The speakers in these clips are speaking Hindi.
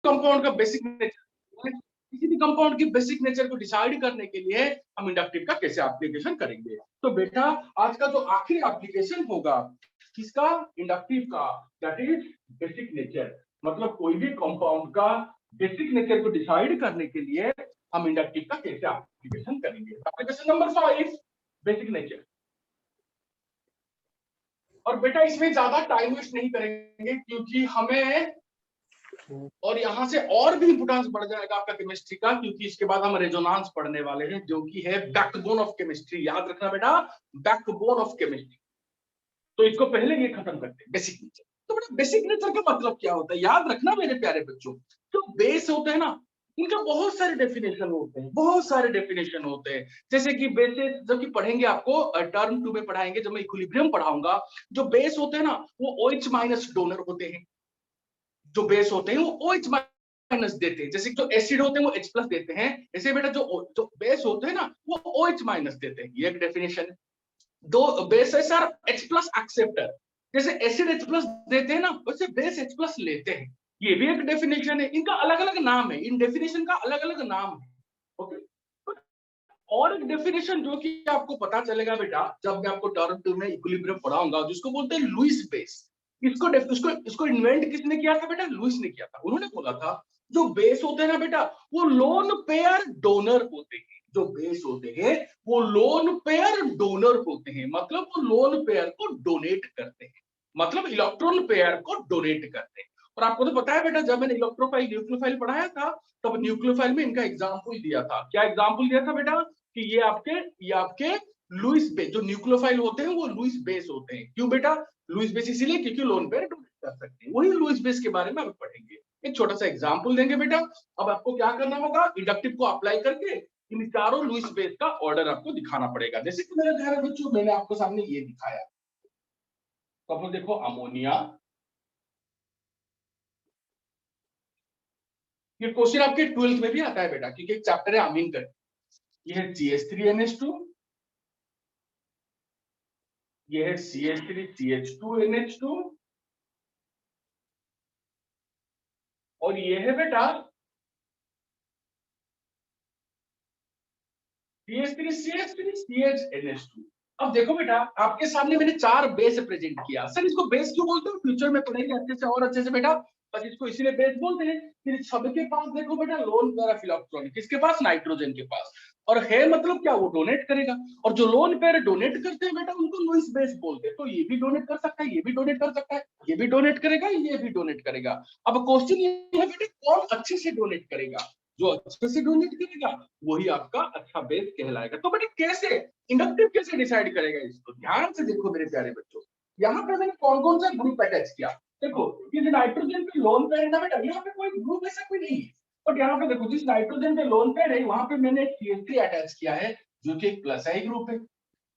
कंपाउंड का बेसिक नेचर, किसी भी कंपाउंड की बेसिक नेचर को डिसाइड करने के लिए हम इंडक्टिव का कैसे एप्लीकेशन करेंगे। तो बेटा आज का जो आखिरी एप्लीकेशन होगा किसका, इंडक्टिव का, दैट इज बेसिक नेचर। मतलब कोई भी कंपाउंड का बेसिक नेचर को डिसाइड करने के लिए हम इंडक्टिव का कैसे एप्लीकेशन करेंगे। Application number 5 basic nature. और बेटा इसमें ज्यादा टाइम वेस्ट नहीं करेंगे क्योंकि हमें और यहां से और भी इंपोर्टेंस बढ़ जाएगा आपका केमिस्ट्री का, क्योंकि इसके बाद हम रेजोनेंस पढ़ने वाले हैं जो कि है बैकबोन ऑफ केमिस्ट्री। याद रखना बेटा, बैकबोन ऑफ केमिस्ट्री। तो इसको पहले ये खत्म करते हैं बेसिक नेचर। तो बेटा बेसिक नेचर का मतलब क्या होता है, याद रखना मेरे प्यारे बच्चों। जो बेस होते हैं ना, इनका बहुत सारे डेफिनेशन होते हैं, बहुत सारे डेफिनेशन होते हैं। जैसे कि बेसिस जब कि पढ़ेंगे आपको टर्म 2 में पढ़ाएंगे, जब मैं इक्विलिब्रियम पढ़ाऊंगा, जो बेस होते हैं ना वो OH माइनस डोनर होते हैं। जो बेस होते हैं वो OH माइनस देते हैं, जैसे जो एसिड होते हैं वो H प्लस देते हैं, ऐसे बेटा जो बेस होते हैं ना वो OH माइनस देते हैं। ये एक डेफिनेशन है। दो bases are H plus acceptor, जैसे एसिड H प्लस देते हैं ना वैसे बेस H प्लस लेते हैं। ये भी एक डेफिनेशन है। इनका अलग अलग नाम है, इन डेफिनेशन का अलग अलग नाम है। ओके, और एक डेफिनेशन जो कि आपको पता चलेगा बेटा जब मैं आपको टर्म 2 में इक्विलिब्रियम पढ़ाऊंगा, जिसको बोलते हैं लुईस बेस। इसको इन्वेंट किसने किया था बेटा, लुईस ने किया था। उन्होंने बोला था जो बेस होते हैं ना बेटा वो लोन पेयर डोनर होते हैं। जो बेस होते हैं वो लोन पेयर डोनर होते हैं, मतलब वो लोन पेयर को डोनेट करते हैं, मतलब इलेक्ट्रॉन पेयर को डोनेट करते हैं। और आपको तो पता है बेटा जब मैंने इलेक्ट्रोफाइल न्यूक्लियोफाइल पढ़ाया था तब न्यूक्लियोफाइल में इनका एग्जाम्पल दिया था। क्या एग्जाम्पल दिया था बेटा कि ये आपके लुईस बेस, जो न्यूक्लियोफाइल होते हैं वो लुईस बेस होते हैं। क्यों बेटा, लुईस बेस इसीलिए क्योंकि लोन पेयर डोनेट कर सकते हैं। वही लुईस बेस के बारे में अब पढ़ेंगे, एक छोटा सा एग्जांपल देंगे बेटा। अब आपको क्या करना होगा, इंडक्टिव को अप्लाई करके इन चारों लुईस बेस का ऑर्डर आपको दिखाना पड़ेगा। जैसे कि मेरे प्यारे बच्चों मैंने आपको सामने ये दिखाया, तो आप लोग देखो अमोनिया, ये क्वेश्चन आपके 12th में भी आता है बेटा क्योंकि एक चैप्टर है अमीन का। ये है CH3NH2, ये है CH3CH2NH2 और ये है बेटा CH3CH3CHNH2। अब देखो बेटा आपके सामने मैंने 4 बेस प्रेजेंट किया। सर इसको बेस क्यों बोलते हो, फ्यूचर में पढ़ेंगे अच्छे से और अच्छे से बेटा। बस इसको इसीलिए बेस बोलते हैं। फिर सबके पास देखो बेटा लोन पेयर ऑफ इलेक्ट्रॉन, किसके पास, नाइट्रोजन के पास। और है मतलब क्या, वो डोनेट करेगा। और जो लोन पेयर डोनेट करते हैं बेटा उनको लुईस बेस बोलते हैं। तो ये भी डोनेट कर सकता है, ये भी डोनेट कर सकता है, ये भी डोनेट करेगा, ये भी डोनेट करेगा। अब क्वेश्चन ये है बेटा कौन अच्छे से डोनेट करेगा, जो अच्छे से डोनेट करेगा वही आपका अच्छा बेस कहलाएगा। तो बेटा कैसे इंडक्टिव कैसे डिसाइड करेगा, इसको ध्यान से देखो मेरे प्यारे बच्चों। यहाँ पे मैंने कौन कौन सा ग्रुप अटैच किया, देखो जिस नाइट्रोजन पे लोन पेयर है ना बेटा, यहाँ पे कोई ग्रुप ऐसा कोई नहीं है। बट यहाँ पे देखो जिस नाइट्रोजन पे लोन पेयर है वहां पे मैंने CH3 अटैच किया है जो कि एक प्लस आई ग्रुप है।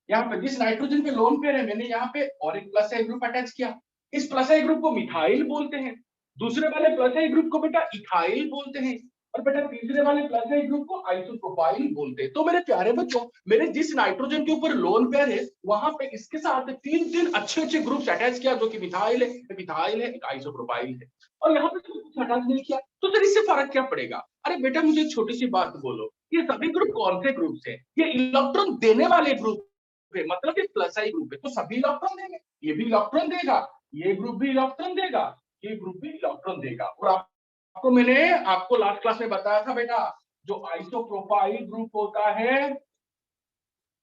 यहाँ पे जिस नाइट्रोजन पे लोन पेयर है मैंने यहाँ पे और एक प्लस आई ग्रुप अटैच किया। इस प्लस आई ग्रुप को मिथाइल बोलते हैं, दूसरे वाले प्लस आई ग्रुप को बेटा इथाइल बोलते हैं, और बेटा तीसरे वाले प्लस आई ग्रुप को आइसोप्रोपाइल बोलते हैं। तो मेरे प्यारे बच्चों मेरे जिस नाइट्रोजन के ऊपर लोन पेयर है वहां पे इसके साथ तीन अच्छे अच्छे ग्रुप्स अटैच किया, जो कि मिथाइल है, एक इथाइल है, एक आइसोप्रोपाइल है। और यहाँ पे कुछ अटैच नहीं किया, तो सर इससे फर्क क्या पड़ेगा। अरे बेटा मुझे एक छोटी सी बात बोलो, ये सभी ग्रुप कौन से ग्रुप है, ये इलेक्ट्रॉन देने वाले ग्रुप है, मतलब ये प्लस आई ग्रुप है तो सभी इलेक्ट्रॉन देंगे, ये भी इलेक्ट्रॉन देगा, ये ग्रुप भी इलेक्ट्रॉन देगा, ये ग्रुप भी इलेक्ट्रॉन देगा। और आपको मैंने आपको लास्ट क्लास में बताया था बेटा जो आइसोप्रोपाइल ग्रुप होता है,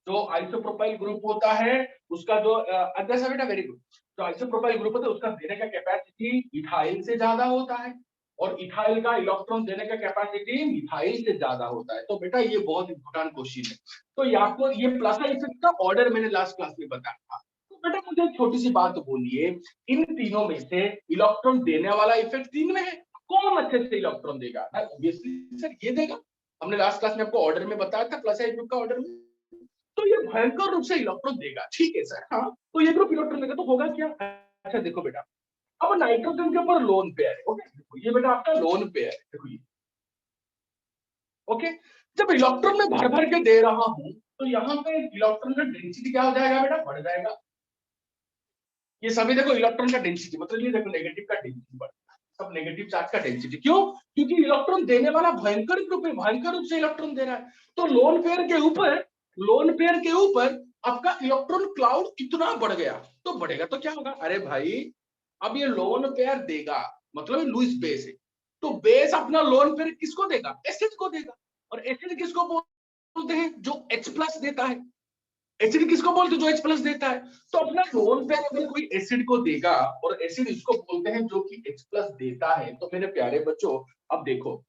जो आइसोप्रोपाइल ग्रुप होता है उसका जो अच्छा बेटा वेरी गुड, जो आइसोप्रोपाइल ग्रुप होता है उसका देने का कैपेसिटी इथाइल से ज्यादा होता है और इथाइल का इलेक्ट्रॉन देने का कैपेसिटी मिथाइल से ज्यादा होता है। तो बेटा ये बहुत इंपॉर्टेंट क्वेश्चन है। तो ये आपको ये प्लस इफेक्ट का ऑर्डर मैंने लास्ट क्लास में बताया था। तो बेटा मुझे एक छोटी सी बात बोलिए, इन तीनों में से इलेक्ट्रॉन देने वाला इफेक्ट तीन में है, कौन अच्छे से इलेक्ट्रॉन देगा, ऑब्वियसली सर ये देगा। हमने लास्ट क्लास में आपको ऑर्डर में बताया था प्लस ग्रुप का ऑर्डर में। तो ये भयंकर रूप से इलेक्ट्रॉन देगा, ठीक है सर, हाँ तो ये ग्रुप इलेक्ट्रॉन देगा तो होगा क्या। अच्छा देखो बेटा अब नाइट्रोजन के ऊपर लोन पेयर है, ओके ये बेटा आपका लोन पेयर है, देखो ये ओके। जब इलेक्ट्रॉन में भर भर के दे रहा हूं तो यहाँ पे इलेक्ट्रॉन का डेंसिटी क्या हो जाएगा बेटा, बढ़ जाएगा। ये सभी देखो इलेक्ट्रॉन का डेंसिटी, मतलब ये देखो नेगेटिव का डेंसिटी बढ़, सब नेगेटिव चार्ज का डेंसिटी। क्यों? क्योंकि इलेक्ट्रॉन देने वाला भयंकर ग्रुप है, भयंकर रूप से इलेक्ट्रॉन दे रहा है। तो लोन पेयर के ऊपर आपका इलेक्ट्रॉन क्लाउड इतना बढ़ गया, तो बढ़ेगा तो क्या होगा? अरे भाई, अब ये लोन पेयर देगा, मतलब लुईस बेस है, तो बेस अपना लोन पेयर किसको देगा? एसिड को देगा। और एसिड किसको बोलते हैं? जो H प्लस देता है। एसिड किसको बोलते हैं? जो H प्लस देता है। तो अपना लोन पेयर अगर कोई एसिड को देगा, और एसिड इसको बोलते हैं जो कि H प्लस देता है, तो मेरे प्यारे बच्चों अब देखो,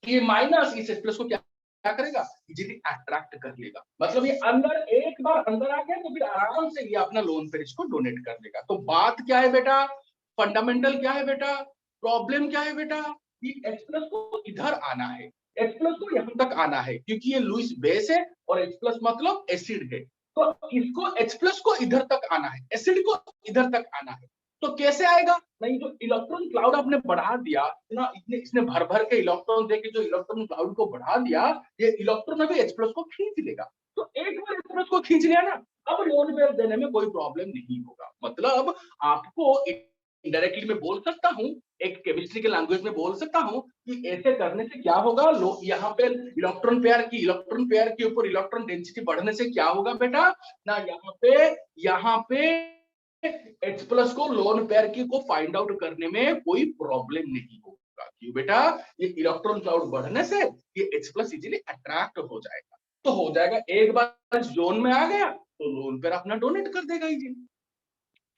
ये माइनस इस H प्लस को क्या क्या करेगा? इजीली अट्रैक्ट कर लेगा। मतलब ये अंदर, एक बार अंदर आ गया तो फिर आराम से ये अपना लोन पेयर इसको डोनेट कर देगा। तो बात क्या है बेटा? फंडामेंटल क्या है बेटा? प्रॉब्लम क्या है बेटा? कि H प्लस को इधर आना है, H प्लस को यहां तक आना है, क्योंकि ये लुईस बेस है और H प्लस मतलब एसिड है। तो इसको H प्लस को इधर तक आना है, एसिड को इधर तक आना है। तो कैसे आएगा? नहीं, जो इलेक्ट्रॉन क्लाउड आपने बढ़ा दिया इतना, इसने भर भर के इलेक्ट्रॉन देके जो इलेक्ट्रॉन क्लाउड को बढ़ा दिया, ये इलेक्ट्रॉन अभी H प्लस को खींच लेगा। तो एक बार H प्लस को खींच लिया ना, अब लोन पेयर देने में कोई प्रॉब्लम नहीं होगा। मतलब आपको इनडायरेक्टली मैं बोल सकता हूँ, एक केमिस्ट्री के लैंग्वेज में बोल सकता हूँ कि ऐसे करने से क्या होगा, यहाँ पे इलेक्ट्रॉन पेयर के ऊपर इलेक्ट्रॉन डेंसिटी बढ़ने से क्या होगा बेटा ना, यहाँ पे H प्लस को लोन पेयर की को फाइंड आउट करने में कोई प्रॉब्लम नहीं होगा। क्यों बेटा? ये इलेक्ट्रॉन क्लाउड बढ़ने से ये H प्लस इजीली अट्रैक्ट हो जाएगा। तो हो जाएगा, एक बार जोन में आ गया तो लोन पेयर अपना डोनेट कर देगा इजीली।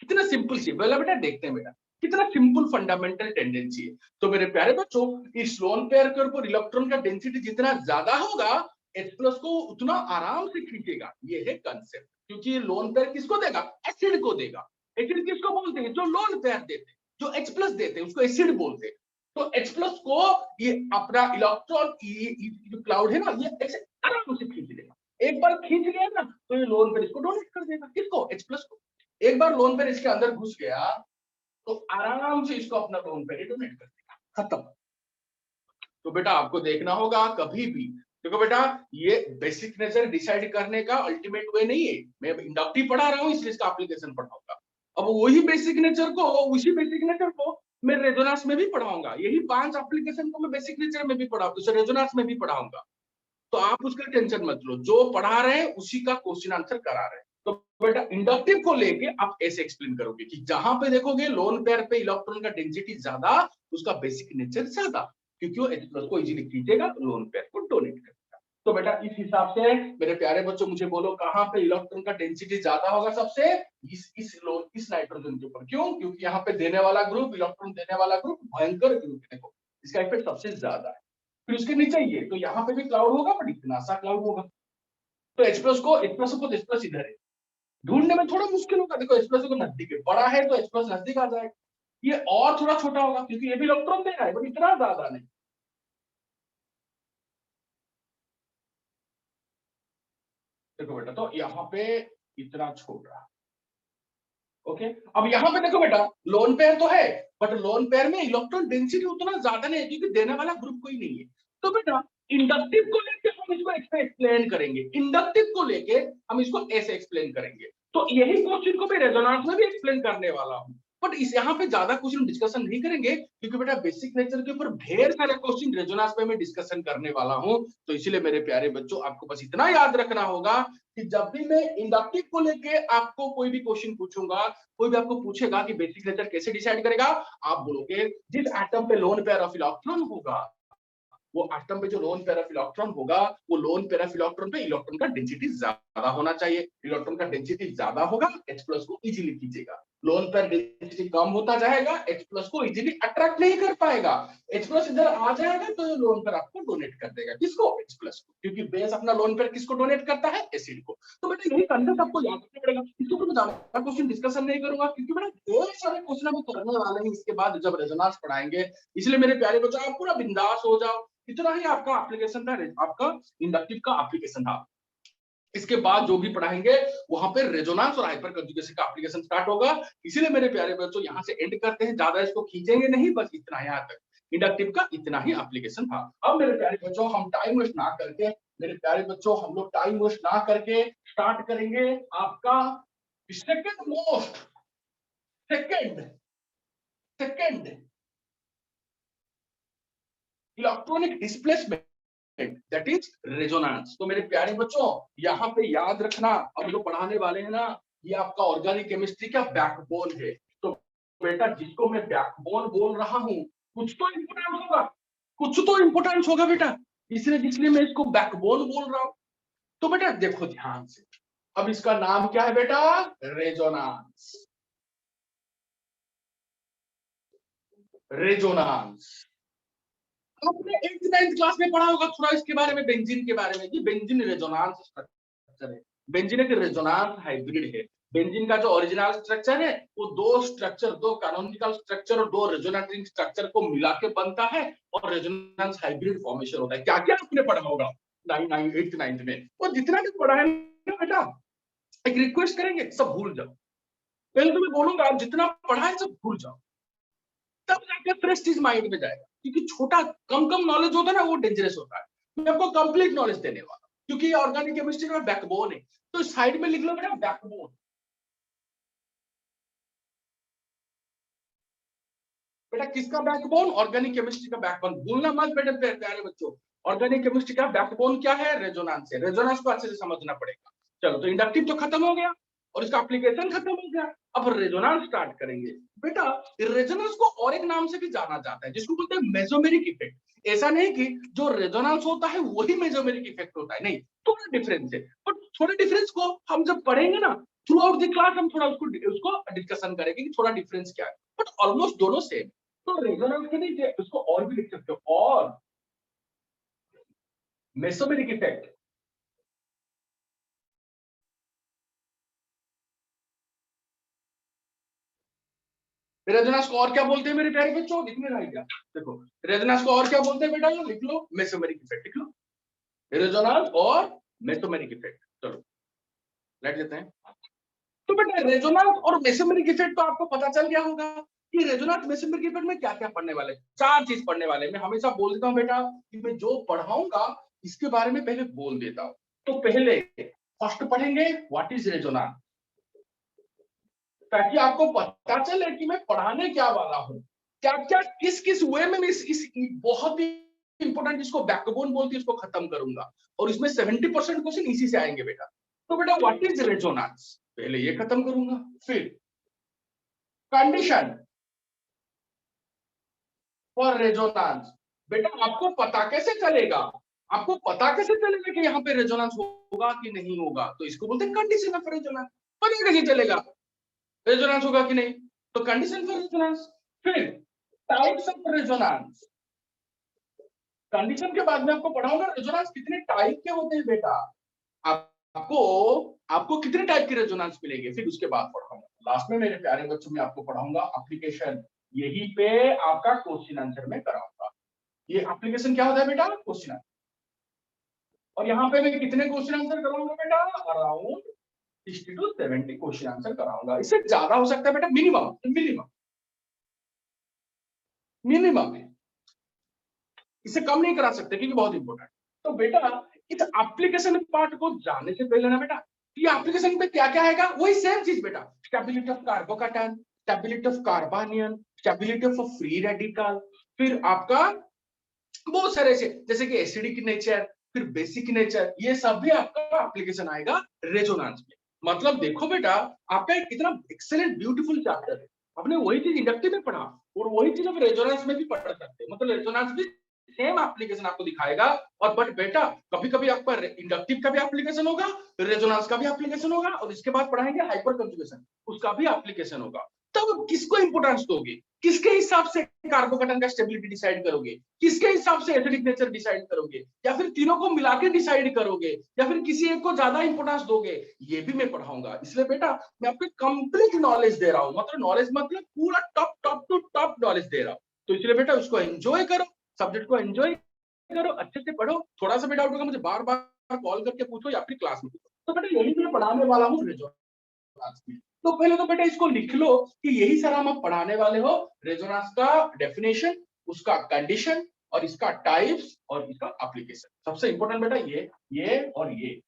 कितना सिंपल सी बेटा, देखते हैं बेटा कितना सिंपल फंडामेंटल टेंडेंसी है। तो मेरे प्यारे बच्चों, इस लोन पेयर के ऊपर इलेक्ट्रॉन का डेंसिटी जितना ज्यादा होगा, H प्लस को उतना आराम से खींचेगा। ये है कंसेप्ट। क्योंकि ये लोन पेयर किसको देगा? एसिड को देगा। एसिड किसको बोलते हैं? जो लोन पेयर देते हैं, जो H प्लस देते हैं उसको एसिड बोलते हैं। तो H प्लस को ये अपना इलेक्ट्रॉन जो क्लाउड है ना, ये ऐसे आराम से खींच लेगा। एक बार खींच लिया ना, तो ये लोन पेयर इसको डोनेट कर देगा। किसको? H प्लस को। एक बार लोन पेयर इसके अंदर घुस गया तो आराम से इसको अपना लोन पेयर डोनेट कर देगा। खत्म। तो बेटा आपको देखना होगा कभी भी, देखो बेटा, ये बेसिक नेचर डिसाइड करने का अल्टीमेट वे नहीं है। मैं इंडक्टिव पढ़ा रहा हूँ इसलिए इसका एप्लीकेशन पढ़ाऊंगा। अब वही बेसिक नेचर को, उसी बेसिक नेचर को मैं रेजोनेंस में भी पढ़ाऊंगा। यही 5 एप्लीकेशन को मैं बेसिक नेचर में भी पढ़ाऊंगा, उसे रेजोनेंस में भी पढ़ाऊंगा। तो आप उसका टेंशन मत लो, जो पढ़ा रहे हैं उसी का क्वेश्चन आंसर करा रहे हैं। तो बेटा इंडक्टिव को लेके आप ऐसे एक्सप्लेन करोगे कि जहां पे देखोगे लोन पेयर पे इलेक्ट्रॉन का डेंसिटी ज्यादा, उसका बेसिक नेचर ज्यादा, क्योंकि वो H प्लस को इजीली खींचेगा, लोन पेयर को डोनेट करेगा। तो बेटा इस हिसाब से मेरे प्यारे बच्चों मुझे बोलो, कहां पे इलेक्ट्रॉन का डेंसिटी ज्यादा होगा सबसे? इस नाइट्रोजन के ऊपर। क्यों? क्योंकि यहाँ पे देने वाला ग्रुप, इलेक्ट्रॉन देने वाला ग्रुप भयंकर ग्रुप है। देखो इसका इफेक्ट सबसे ज्यादा है। फिर उसके नीचे ये, तो यहाँ पे भी क्लाउड होगा, बट इतना सा क्लाउड होगा। तो H प्लस को H प्लस इधर है, ढूंढने में थोड़ा मुश्किल होगा। देखो H प्लस को नजदीक है, बड़ा है तो H प्लस नजदीक आ जाएगा। ये और थोड़ा छोटा होगा क्योंकि ये भी इलेक्ट्रॉन दे रहा है, बट इतना ज्यादा नहीं। देखो बेटा, तो यहाँ पे इतना छोटा। ओके, अब यहाँ पे देखो बेटा, लोन पेयर तो है, बट लोन पेयर में इलेक्ट्रॉन डेंसिटी उतना ज्यादा नहीं है क्योंकि देने वाला ग्रुप कोई नहीं है। तो बेटा इंडक्टिव को लेके हम इसको एक्सप्लेन करेंगे, इंडक्टिव को लेके हम इसको ऐसे एक्सप्लेन करेंगे। तो यही क्वेश्चन को मैं रेजोनेंस में भी एक्सप्लेन करने वाला हूँ, बट इस यहाँ पे ज्यादा क्वेश्चन डिस्कशन नहीं करेंगे क्योंकि बेटा बेसिक नेचर के ऊपर ढेर सारे क्वेश्चन रेजोनेंस में मैं डिस्कशन करने वाला हूँ। तो इसीलिए मेरे प्यारे बच्चों, आपको बस इतना याद रखना होगा कि जब भी मैं इंडक्टिव को लेके आपको कोई भी क्वेश्चन पूछूंगा, कोई भी आपको पूछेगा कि बेसिक नेचर कैसे डिसाइड करेगा, आप बोलोगे जिस एटम पे लोन पेयर ऑफ इलेक्ट्रॉन होगा, वो एटम पे जो लोन पेयर ऑफ इलेक्ट्रॉन होगा, वो लोन पेयर ऑफ इलेक्ट्रॉन पे इलेक्ट्रॉन का डेंसिटी ज्यादा होना चाहिए। इलेक्ट्रॉन का डेंसिटी ज्यादा होगा, H प्लस को इजीली खींचेगा। लोन पेयर डेंसिटी कम होता जाएगा, H प्लस को इजीली अट्रैक्ट नहीं कर पाएगा। H प्लस इधर आ जाएगा तो ये लोन पेयर आपको डोनेट कर देगा। किसको? H प्लस को, क्योंकि बेस अपना लोन पेयर किसको डोनेट करता है? एसिड को। तो बेटा यही कंसेप्ट आपको याद रखना पड़ेगा। इसके ऊपर मैं ज्यादा क्वेश्चन डिस्कशन नहीं करूंगा क्योंकि बेटा ढेर सारे क्वेश्चन हम करने वाले हैं इसके बाद जब रेजोनेंस पढ़ाएंगे। इसलिए मेरे प्यारे बच्चों, आप पूरा बिंदास हो जाओ। इतना ही आपका एप्लीकेशन था, आपका इंडक्टिव का एप्लीकेशन था। इसके बाद जो भी पढ़ाएंगे वहां पे रेजोनेंस और हाइपर कंजुगेशन का एप्लीकेशन स्टार्ट होगा। इसीलिए मेरे प्यारे बच्चों यहां से एंड करते हैं, ज्यादा इसको खींचेंगे नहीं, बस इतना यहाँ तक इंडक्टिव का इतना ही एप्लीकेशन था। अब मेरे प्यारे बच्चों, हम टाइम वेस्ट ना करके, मेरे प्यारे बच्चों हम लोग टाइम वेस्ट ना करके स्टार्ट करेंगे आपका second most second second electronic displacement, that is resonance. तो मेरे प्यारे बच्चों यहाँ पे याद रखना, अब जो पढ़ाने वाले हैं ना, ये आपका ऑर्गेनिक केमिस्ट्री का बैकबोन है। तो बेटा जिसको मैं बैकबोन बोल रहा हूँ, कुछ तो इम्पोर्टेंस होगा, कुछ तो इम्पोर्टेंस होगा बेटा, इसलिए मैं इसको बैकबोन बोल रहा हूँ। तो बेटा देखो ध्यान से, अब इसका नाम क्या है बेटा? रेजोनेंस। रेजोनेंस आपने 8th 9th क्लास में पढ़ा होगा थोड़ा इसके बारे में, बेंजीन के बारे में। ये बेंजीन रेजोनेंस स्ट्रक्चर है। बेंजीन एक रेजोनेंस हाइब्रिड है। बेंजीन का जो ओरिजिनल स्ट्रक्चर है वो दो स्ट्रक्चर, दो कैनोनिकल स्ट्रक्चर और दो रेजोनेटिंग स्ट्रक्चर को मिला के बनता है और रेजोनेंस हाइब्रिड फॉर्मेशन होता है। क्या क्या आपने पढ़ा होगा 8th 9th में, वो जितना भी पढ़ा है ना बेटा, एक रिक्वेस्ट करेंगे सब भूल जाओ। पहले तो मैं बोलूंगा आप जितना पढ़ा है सब भूल जाओ, तब जाके फ्रेश चीज माइंड में जाएगा। क्योंकि छोटा कम कम नॉलेज होता है ना, वो डेंजरस होता है। मैं आपको कंप्लीट नॉलेज देने वाला, क्योंकि ये ऑर्गेनिक केमिस्ट्री का बैकबोन है। तो साइड में लिख लो बेटा बैकबोन। बेटा किसका बैकबोन? ऑर्गेनिक केमिस्ट्री का बैकबोन। भूलना मत बेटे प्यारे बच्चों, ऑर्गेनिक केमिस्ट्री का बैकबोन क्या है? रेजोनेंस है। रेजोनेंस को अच्छे से समझना पड़ेगा। चलो तो इंडक्टिव तो खत्म हो गया और इसका एप्लीकेशन खत्म हो गया, अब रेजोनेंस स्टार्ट करेंगे। बेटा रेजोनेंस को और एक नाम से भी जाना जाता है जिसको बोलते हैं मेसोमेरिक इफेक्ट। ऐसा नहीं कि जो रेजोनेंस होता है वही मेसोमेरिक इफेक्ट होता है, नहीं, थोड़ा डिफरेंस है। बट थोड़े डिफरेंस को हम जब पढ़ेंगे ना थ्रू आउट द क्लास, हम थोड़ा उसको डिस्कशन करेंगे कि थोड़ा डिफरेंस क्या है, बट ऑलमोस्ट दोनों सेम। तो रेजोनेंस के नीचे उसको और भी लिख सकते हो, और मेसोमेरिक इफेक्ट। रेजोनेंस को और क्या बोलते हैं मेरे प्यारे बच्चों? लिखने रहेगा, देखो रेजोनेंस को और क्या बोलते हैं बेटा, लिख लो मेसोमेरिक इफेक्ट, लिख लो रेजोनेंस और मेसोमेरिक इफेक्ट। चलो लेट देते हैं। तो बेटा रेजोनेंस और मेसोमेरिक इफेक्ट तो आपको पता चल गया होगा कि रेजोनेंस मेसोमेरिक इफेक्ट में क्या क्या पढ़ने वाले। चार चीज पढ़ने वाले। मैं हमेशा बोल देता हूँ बेटा कि मैं जो पढ़ाऊंगा इसके बारे में पहले बोल देता हूँ। तो पहले फर्स्ट पढ़ेंगे व्हाट इज रेजोनेंस, ताकि आपको पता चले कि मैं पढ़ाने क्या वाला हूँ, क्या क्या किस किस वे में मैं इस बहुत ही इंपॉर्टेंट जिसको बैकबोन बोलती है उसको खत्म करूंगा। और इसमें 70% क्वेश्चन इसी से आएंगे बेटा। तो बेटा व्हाट इज रेजोनेंस पहले ये खत्म करूंगा, फिर कंडीशन फॉर रेजोनेंस। बेटा आपको पता कैसे चलेगा, आपको पता कैसे चलेगा कि यहाँ पे रेजोनेंस होगा कि नहीं होगा? तो इसको बोलते हैं कंडीशन ऑफ रेजोनेंस। पता कैसे चलेगा रेजोनेंस होगा कि नहीं? तो कंडीशन फॉर रेजोनेंस। फिर टाइप्स ऑफ रेजोनेंस। कंडीशन के बाद में आपको पढ़ाऊंगा रेजोनेंस कितने टाइप के होते हैं बेटा, आपको आपको कितने टाइप के रेजोनेंस मिलेंगे, फिर उसके बाद पढ़ाऊंगा। लास्ट में मेरे प्यारे बच्चों में आपको पढ़ाऊंगा एप्लीकेशन। यही पे आपका क्वेश्चन आंसर में कराऊंगा। ये एप्लीकेशन क्या होता है बेटा? Question answer. और यहाँ पे मैं कितने क्वेश्चन आंसर कराऊंगा बेटा? अराउंड 60 to 70 क्वेश्चन आंसर कराऊंगा। इससे ज्यादा हो सकता है बेटा, मिनिमम मिनिमम मिनिमम है, इससे कम नहीं करा सकते क्योंकि बहुत इंपॉर्टेंट। तो बेटा इस एप्लीकेशन पार्ट को जानने से पहले ना बेटा, ये एप्लीकेशन पे क्या क्या आएगा वही सेम चीज बेटा। Stability of carbocation, stability of carbanion, stability of free radical, फिर आपका बहुत सारे से जैसे कि एसिडिक नेचर, फिर बेसिक नेचर, ये सब भी आपका एप्लीकेशन आएगा रेजोनेंस में। मतलब देखो बेटा आपका एक इतना एक्सेलेंट ब्यूटीफुल चैप्टर है, आपने वही चीज इंडक्टिव में पढ़ा और वही चीज आप रेजोनेंस में भी पढ़ सकते हैं। मतलब रेजोनेंस भी सेम एप्लीकेशन आपको दिखाएगा। और बट बेटा कभी कभी आपका इंडक्टिव का भी एप्लीकेशन होगा, रेजोनेंस का भी एप्लीकेशन होगा, और इसके बाद पढ़ाएंगे हाइपर कंजुगेशन, उसका भी एप्लीकेशन होगा। तब किसको इंपोर्टेंस दोगे, किसके हिसाब से कार्बोकेटन का स्टेबिलिटी डिसाइड करोगे, किसके हिसाब से एसिडिक नेचर डिसाइड करोगे, या फिर तीनों को मिला के डिसाइड करोगे, या फिर किसी एक को ज्यादा इंपोर्टेंस दोगे, ये भी मैं पढ़ाऊंगा। इसलिए बेटा मैं आपको कंप्लीट नॉलेज दे रहा हूँ, मतलब नॉलेज मतलब पूरा top top to top knowledge दे रहा हूँ। तो इसलिए बेटा उसको एंजॉय करो, सब्जेक्ट को एंजॉय करो, अच्छे से पढ़ो। थोड़ा सा भी डाउट होगा मुझे बार बार कॉल करके पूछो या फिर क्लास में पूछो। तो बेटा यही मैं पढ़ाने वाला हूँ रेजोनेंस में। तो पहले तो बेटा इसको लिख लो कि यही सर हम पढ़ाने वाले हो, रेजोनेंस का डेफिनेशन, उसका कंडीशन, और इसका टाइप्स और इसका एप्लीकेशन। सबसे इंपॉर्टेंट बेटा ये और ये,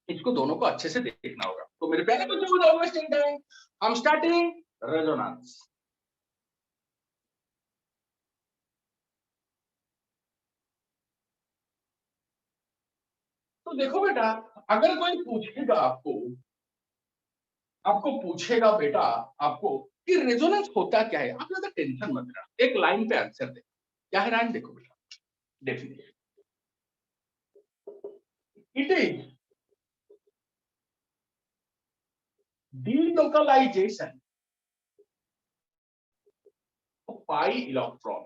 इसको दोनों को अच्छे से देखना होगा। तो मेरे पहले बच्चों को हम स्टार्टिंग रेजोनेंस। तो देखो बेटा, अगर कोई पूछेगा आपको पूछेगा बेटा आपको कि रेजोनेंस होता क्या है, आप ज्यादा टेंशन मत लेना, एक लाइन पे आंसर दे। क्या है लाइन, देखो बेटा, definition it is delocalization of pi electron.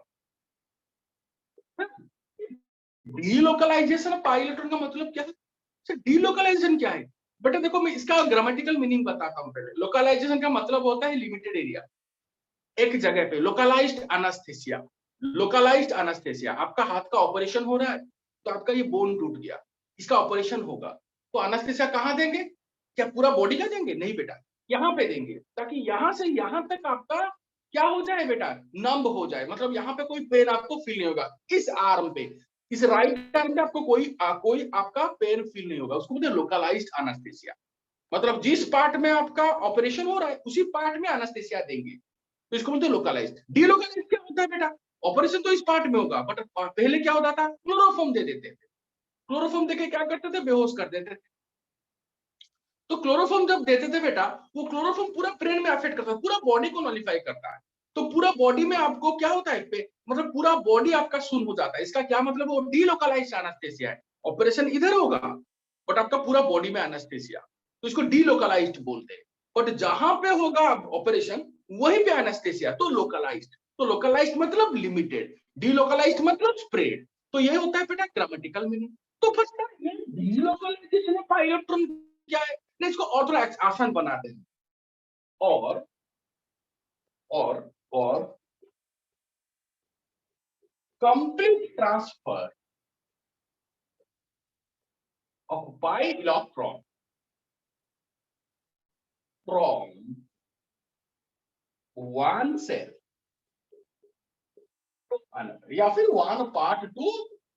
Delocalization of pi electron का मतलब क्या है? डीलोकलाइजेशन क्या है बेटा? देखो मैं इसका ग्रामेटिकल मीनिंग बताता हूँ पहले। लोकलाइजेशन का मतलब होता है लिमिटेड एरिया, एक जगह पे। लोकलाइज्ड एनेस्थीसिया, लोकलाइज्ड एनेस्थीसिया, आपका हाथ का ऑपरेशन हो रहा है तो आपका ये बोन टूट गया, इसका ऑपरेशन होगा, तो एनेस्थीसिया कहाँ देंगे? क्या पूरा बॉडी का देंगे? नहीं बेटा, यहाँ पे देंगे, ताकि यहाँ से यहाँ तक आपका क्या हो जाए बेटा, नंब हो जाए। मतलब यहाँ पे कोई पेन आपको फील नहीं होगा, इस आर्म पे, इस राइट आर्म पे आपको कोई आपका पेन फील नहीं होगा, उसको बोलते हैं लोकलाइज्ड एनेस्थीसिया। मतलब जिस पार्ट में आपका ऑपरेशन हो रहा है उसी पार्ट में एनेस्थीसिया देंगे, तो इसको बोलते हैं लोकलाइज्ड। डीलोकलाइज्ड क्या होता है बेटा? ऑपरेशन तो इस पार्ट में होगा, बट पहले क्या होता था, क्लोरोफॉर्म दे देते थे। क्लोरोफॉर्म देके क्या करते थे, बेहोश कर देते थे। तो क्लोरोफॉर्म जब देते थे बेटा, वो क्लोरोफॉर्म पूरा ब्रेन में अफेक्ट करता है, पूरा बॉडी को नॉलिफाई करता है। तो पूरा बॉडी में आपको क्या होता है पे, मतलब पूरा बॉडी आपका सुन हो जाता है। इसका क्या मतलब, वो डीलोकलाइज्ड एनेस्थीसिया है। ऑपरेशन इधर होगा बट आपका पूरा बॉडी में एनेस्थीसिया, तो इसको डीलोकलाइज्ड बोलते हैं। बट जहां पे होगा ऑपरेशन वहीं पे एनेस्थीसिया, तो लोकलाइज्ड। तो लोकलाइज्ड मतलब लिमिटेड, डीलोकलाइज्ड मतलब स्प्रेड। तो ये होता है बेटा ग्रामेटिकल मीनिंग। तो फर्स्ट ये डीलोकलाइजेशन ऑफ इलेक्ट्रॉन क्या है, इसको और थोड़ा आसान बनाते हैं। और और complete transfer of pi electron from one cell to another, या फिर one part to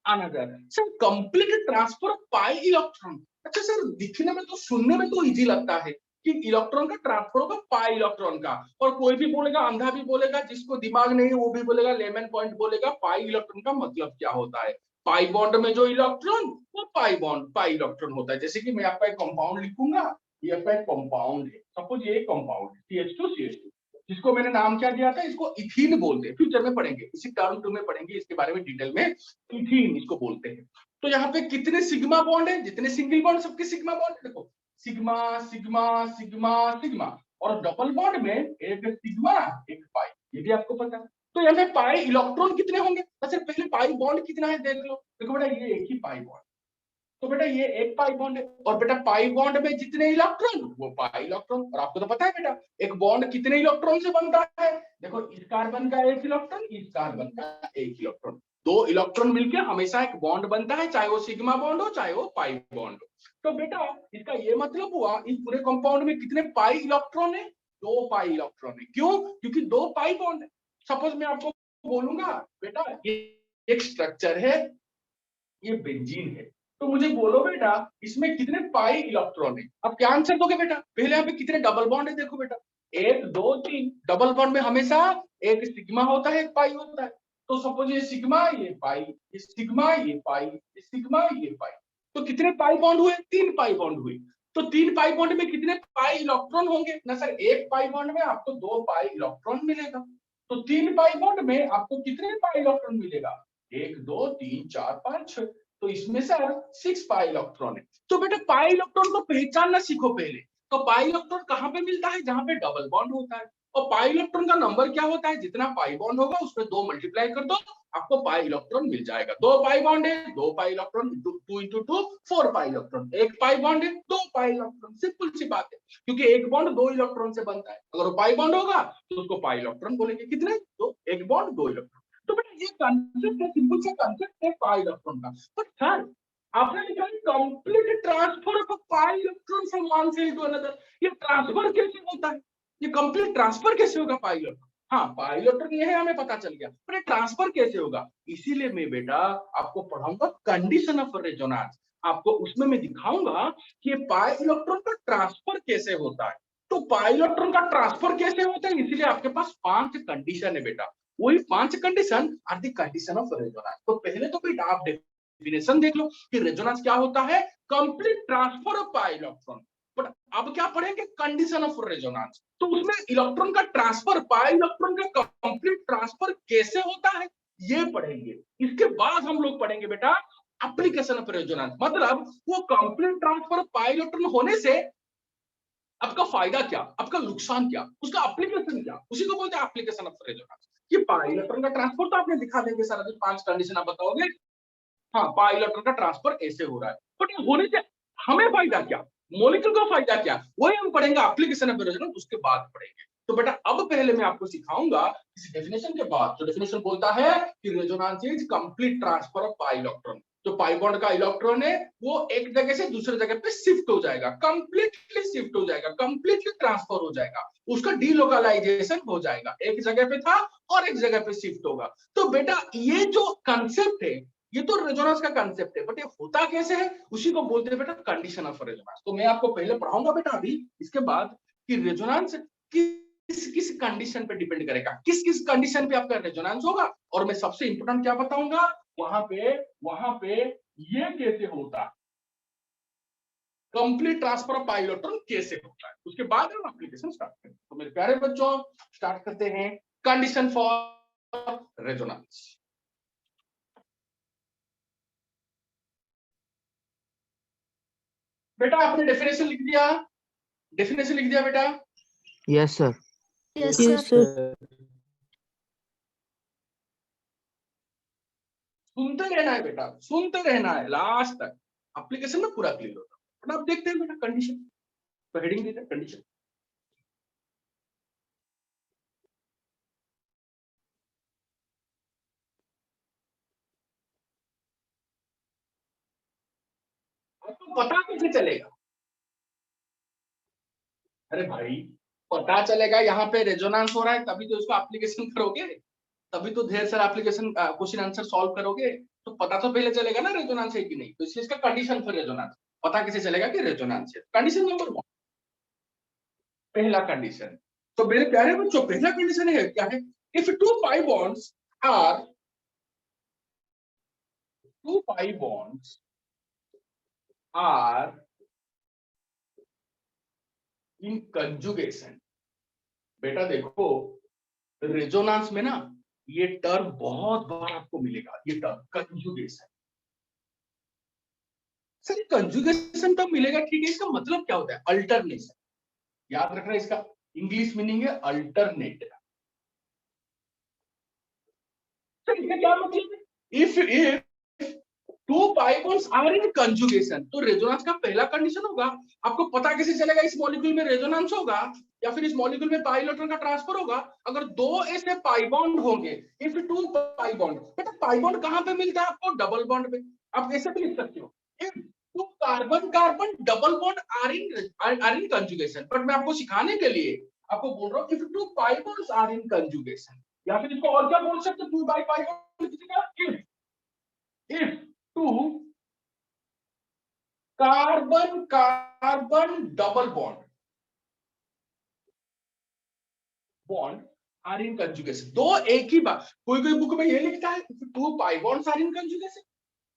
another. Sir complete transfer of pi electron, अच्छा सर दिखने में तो, सुनने में तो इजी लगता है कि इलेक्ट्रॉन का ट्रांसफर होगा पाई इलेक्ट्रॉन का, और कोई भी बोलेगा, अंधा भी बोलेगा, जिसको दिमाग नहीं है वो भी बोलेगा, लेमन पॉइंट बोलेगा पाई इलेक्ट्रॉन का मतलब क्या होता है। पाई बॉन्ड में जो इलेक्ट्रॉन, वो पाई बॉन्ड पाई इलेक्ट्रॉन होता है। जैसे कि मैं आपका एक कंपाउंड लिखूंगा, ये आपका एक कंपाउंड है, सपोज ये एक कंपाउंड है CH2CH2, जिसको मैंने नाम क्या दिया था, इसको इथीन बोलते हैं। फ्यूचर में पढ़ेंगे, इसी टर्म 2 में पढ़ेंगे इसके बारे में डिटेल में, इथीन इसको बोलते हैं। तो यहाँ पे कितने सिग्मा बॉन्ड है, जितने सिंगल बॉन्ड सबके सिग्मा बॉन्ड, देखो सिग्मा सिग्मा सिग्मा सिग्मा, और डबल बॉन्ड में एक सिग्मा एक पाई, ये भी आपको पता है। तो यहाँ पे पाई इलेक्ट्रॉन कितने होंगे, अच्छा पहले पाई बॉन्ड कितना है देख लो। देखो बेटा ये एक ही पाई बॉन्ड, तो बेटा ये एक पाई बॉन्ड है, और बेटा पाई बॉन्ड में जितने इलेक्ट्रॉन वो पाई इलेक्ट्रॉन। और आपको तो पता है बेटा एक बॉन्ड कितने इलेक्ट्रॉन से बनता है, देखो इस कार्बन का एक इलेक्ट्रॉन, इस कार्बन का एक इलेक्ट्रॉन, दो इलेक्ट्रॉन मिलके हमेशा एक बॉन्ड बनता है, चाहे वो सिग्मा बॉन्ड हो चाहे वो पाई बॉन्ड हो। तो बेटा इसका ये मतलब हुआ इस पूरे कंपाउंड में कितने पाई इलेक्ट्रॉन है, दो पाई इलेक्ट्रॉन है। क्यों? क्योंकि दो पाई बॉन्ड है। सपोज मैं आपको बोलूंगा बेटा ये एक स्ट्रक्चर है, ये बेंजीन है, तो मुझे बोलो बेटा इसमें कितने पाई इलेक्ट्रॉन है। अब क्या आंसर दोगे बेटा, पहले यहाँ पे कितने डबल बॉन्ड है देखो बेटा, एक दो तीन। डबल बॉन्ड में हमेशा एक सिग्मा होता है एक पाई होता है। तो सपोज ये सिग्मा ये पाई, ये सिग्मा ये पाई, ये सिग्मा ये पाई, तो कितने पाई बॉन्ड हुए, तीन पाई बॉन्ड हुए। तो तीन पाई बॉन्ड में कितने पाई इलेक्ट्रॉन होंगे ना सर, एक पाई बॉन्ड में आपको दो पाई इलेक्ट्रॉन मिलेगा। तो तीन पाई बॉन्ड में आपको कितने पाई इलेक्ट्रॉन मिलेगा, एक दो तीन चार पांच छह, तो इसमें सर 6 पाई इलेक्ट्रॉन है। तो बेटा पाई इलेक्ट्रॉन को पहचानना सीखो पहले। तो पाई इलेक्ट्रॉन कहां पे मिलता है, जहां पे डबल बॉन्ड होता है। और पाई इलेक्ट्रॉन का नंबर क्या होता है, जितना पाई बॉन्ड होगा उसमें दो मल्टीप्लाई कर दो, आपको पाई इलेक्ट्रॉन मिल जाएगा। दो पाई बॉन्ड है, दो pi electron, 2 into 2 4 pi electron. एक पाई बॉन्ड है, दो पाई इलेक्ट्रॉन, सिंपल सी बात है, क्योंकि एक बॉन्ड दो इलेक्ट्रॉन से बनता है। अगर वो पाई बॉन्ड होगा तो उसको पाई इलेक्ट्रॉन बोलेंगे। कितने, तो एक बॉन्ड दो इलेक्ट्रॉन। तो बेटा ये कॉन्सेप्ट है, सिंपल सा कॉन्सेप्ट है पाई इलेक्ट्रॉन का। बट सर आपने लिखा है complete transfer of pi electron from one cell to another, ये ट्रांसफर कैसे होता है, ये कंप्लीट ट्रांसफर कैसे होगा पाई इलेक्ट्रॉन। हाँ पाई इलेक्ट्रॉन ये है हमें पता चल गया, पर ये ट्रांसफर कैसे होगा, इसीलिए मैं बेटा आपको पढ़ाऊंगा कंडीशन ऑफ रेजोनेंस। आपको उसमें मैं दिखाऊंगा कि पाई इलेक्ट्रॉन का ट्रांसफर कैसे होता है। तो पाई इलेक्ट्रॉन का ट्रांसफर कैसे होता है, इसीलिए आपके पास 5 कंडीशन है बेटा, वही 5 condition are the condition of resonance. तो पहले तो बेटा आप देखो डेफिनेशन देख लो कि रेजोनेंस क्या होता है, complete transfer of pi electron. But अब क्या पढ़ेंगे, कंडीशन ऑफ रेजोनेंस। तो उसमें इलेक्ट्रॉन का ट्रांसफर, पाई इलेक्ट्रॉन का कंप्लीट ट्रांसफर कैसे होता है ये पढ़ेंगे। इसके बाद हम लोग पढ़ेंगे बेटा एप्लीकेशन ऑफ रेजोनेंस, मतलब वो कंप्लीट ट्रांसफर पाई इलेक्ट्रॉन होने से आपका फायदा क्या, आपका नुकसान क्या, उसका एप्लीकेशन क्या, उसी को बोलते हैं एप्लीकेशन ऑफ रेजोनेंस। कि पाई इलेक्ट्रॉन का ट्रांसफर तो आपने दिखा देंगे सारा, जो 5 कंडीशन आप बताओगे, हाँ पाई इलेक्ट्रॉन का ट्रांसफर ऐसे हो रहा है, बट होने से हमें फायदा क्या, मॉलिक्यूल का फायदा क्या, वही हम पढ़ेंगे एप्लीकेशन ऑफ रेजोनेंस, उसके बाद पढ़ेंगे। तो बेटा अब पहले मैं आपको सिखाऊंगा इस डेफिनेशन के बाद। तो डेफिनेशन बोलता है कि resonance is complete transfer of pi electron. जो पाई बॉन्ड का इलेक्ट्रॉन है वो एक जगह से दूसरे जगह पे शिफ्ट हो जाएगा, कंप्लीटली शिफ्ट हो जाएगा, कंप्लीटली ट्रांसफर हो जाएगा, उसका डीलोकलाइजेशन हो जाएगा, एक जगह पे था और एक जगह पे शिफ्ट होगा। तो बेटा ये जो कंसेप्ट है ये तो रेजोनेंस का कंसेप्ट है, बट ये होता कैसे है उसी को बोलते हैं बेटा कंडीशन ऑफ रेजोनेंस। तो मैं आपको पहले पढ़ाऊंगा बेटा अभी इसके बाद कि रेजोनेंस किस किस कंडीशन पे डिपेंड करेगा, किस किस कंडीशन पे आपका रेजोनेंस होगा, और मैं सबसे इंपॉर्टेंट क्या बताऊंगा वहां पे ये कैसे होता है, complete transfer of pi electron कैसे होता है, उसके बाद हम एप्लीकेशन स्टार्ट करेंगे। तो मेरे प्यारे बच्चों स्टार्ट करते हैं कंडीशन फॉर रेजोनेंस। बेटा आपने डेफिनेशन लिख दिया, डेफिनेशन लिख दिया बेटा? Yes sir. Yes sir. सुनते रहना है बेटा, सुनते रहना है लास्ट तक, एप्लीकेशन में पूरा क्लियर होता है। अब देखते हैं बेटा कंडीशन, तो हेडिंग देते हैं कंडीशन। आपको पता कैसे चलेगा? अरे भाई पता चलेगा यहाँ पे रेजोनेंस हो रहा है तभी तो इसको एप्लीकेशन करोगे, तभी तो ढेर सारा एप्लीकेशन क्वेश्चन आंसर सॉल्व करोगे, तो पता तो पहले चलेगा ना रेजोनेंस है कि नहीं। तो इसलिए इसका कंडीशन फॉर रेजोनेंस, पता कैसे चलेगा कि रेजोनेंस है। कंडीशन नंबर 1, पहला कंडीशन। तो मेरे प्यारे बच्चों पहला कंडीशन है क्या है, if two pi bonds are two pi bonds are in conjugation। बेटा देखो रेजोनेंस में ना ये टर्म बहुत बार आपको मिलेगा, ये term conjugation. Sir conjugation term मिलेगा ठीक है, इसका मतलब क्या होता है, अल्टरनेशन। याद रखना इसका इंग्लिश मीनिंग है अल्टरनेट। सर इसका क्या मतलब है, if two pi bonds are in conjugation, तो रेजोनेंस का पहला कंडीशन होगा। आपको पता कैसे चलेगा इस मॉलिक्यूल में रेजोनेंस होगा या फिर इस मॉलिक्यूल में पाई इलेक्ट्रॉन का ट्रांसफर होगा, अगर दो ऐसे पाई बॉन्ड होंगे। इफ टू पाई बॉन्ड, बेटा पाई बॉन्ड कहां पे मिलता है आपको, डबल बॉन्ड पे। आप ऐसे भी लिख सकते हो if two carbon carbon double bond are in conjugation. But मैं आपको सिखाने के लिए आपको बोल रहा हूं if two pi bonds are in conjugation, या फिर इसको और क्या बोल सकते हो, two by pi bond, if two carbon carbon double bond bond are in conjugation, दो एक ही बात। कोई कोई बुक में ये लिखता है two pi bonds are in conjugation,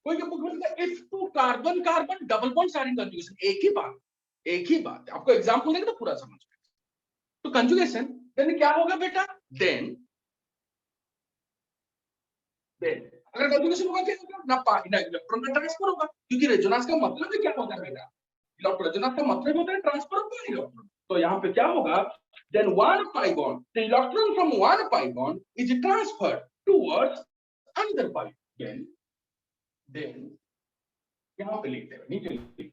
कोई कोई बुक में लिखता है if two carbon carbon double bonds are in conjugation, एक ही बात, एक ही बात। आपको एग्जांपल देंगे तो पूरा समझ में। तो कंजुगेशन देन क्या होगा बेटा, देन अगर कंजुगेशन होगा क्या होगा, ना इलेक्ट्रॉन का ट्रांसफर होगा, क्योंकि रेजोनेंस का मतलब क्या होता है बेटा, इलेक्ट्रॉन रेजोनेंस का मतलब होता है ट्रांसफर ऑफ इलेक्ट्रॉन। तो यहाँ पे क्या होगा, then one pi bond, the electron from one pi bond is transferred towards another pi, then यहाँ पे लिखते हैं नीचे लिखते हैं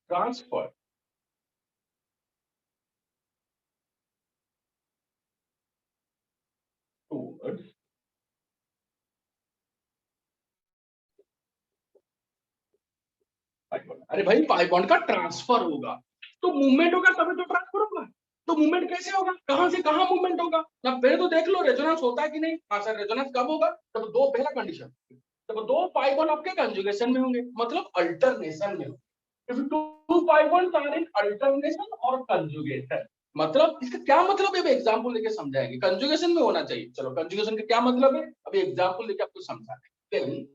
ट्रांसफर towards पाई बॉन्ड। अरे भाई पाई बॉन्ड का ट्रांसफर होगा तो मूवमेंट होगा तभी तो ट्रांसफर होगा। तो मूवमेंट कैसे होगा, कहां से कहां मूवमेंट होगा, ना पहले तो देख लो रेजोनेंस होता है कि नहीं। हाँ सर रेजोनेंस कब होगा, तब दो, पहला कंडीशन तब दो पाई बॉन्ड आपके कंजुगेशन में होंगे, मतलब अल्टरनेशन में होंगे। If two pi bonds are in alternation or conjugation, मतलब इसका क्या मतलब है, एग्जाम्पल लेके समझाएंगे। कंजुगेशन में होना चाहिए। चलो कंजुगेशन का क्या मतलब है, अभी एग्जाम्पल लेके आपको समझा देंगे।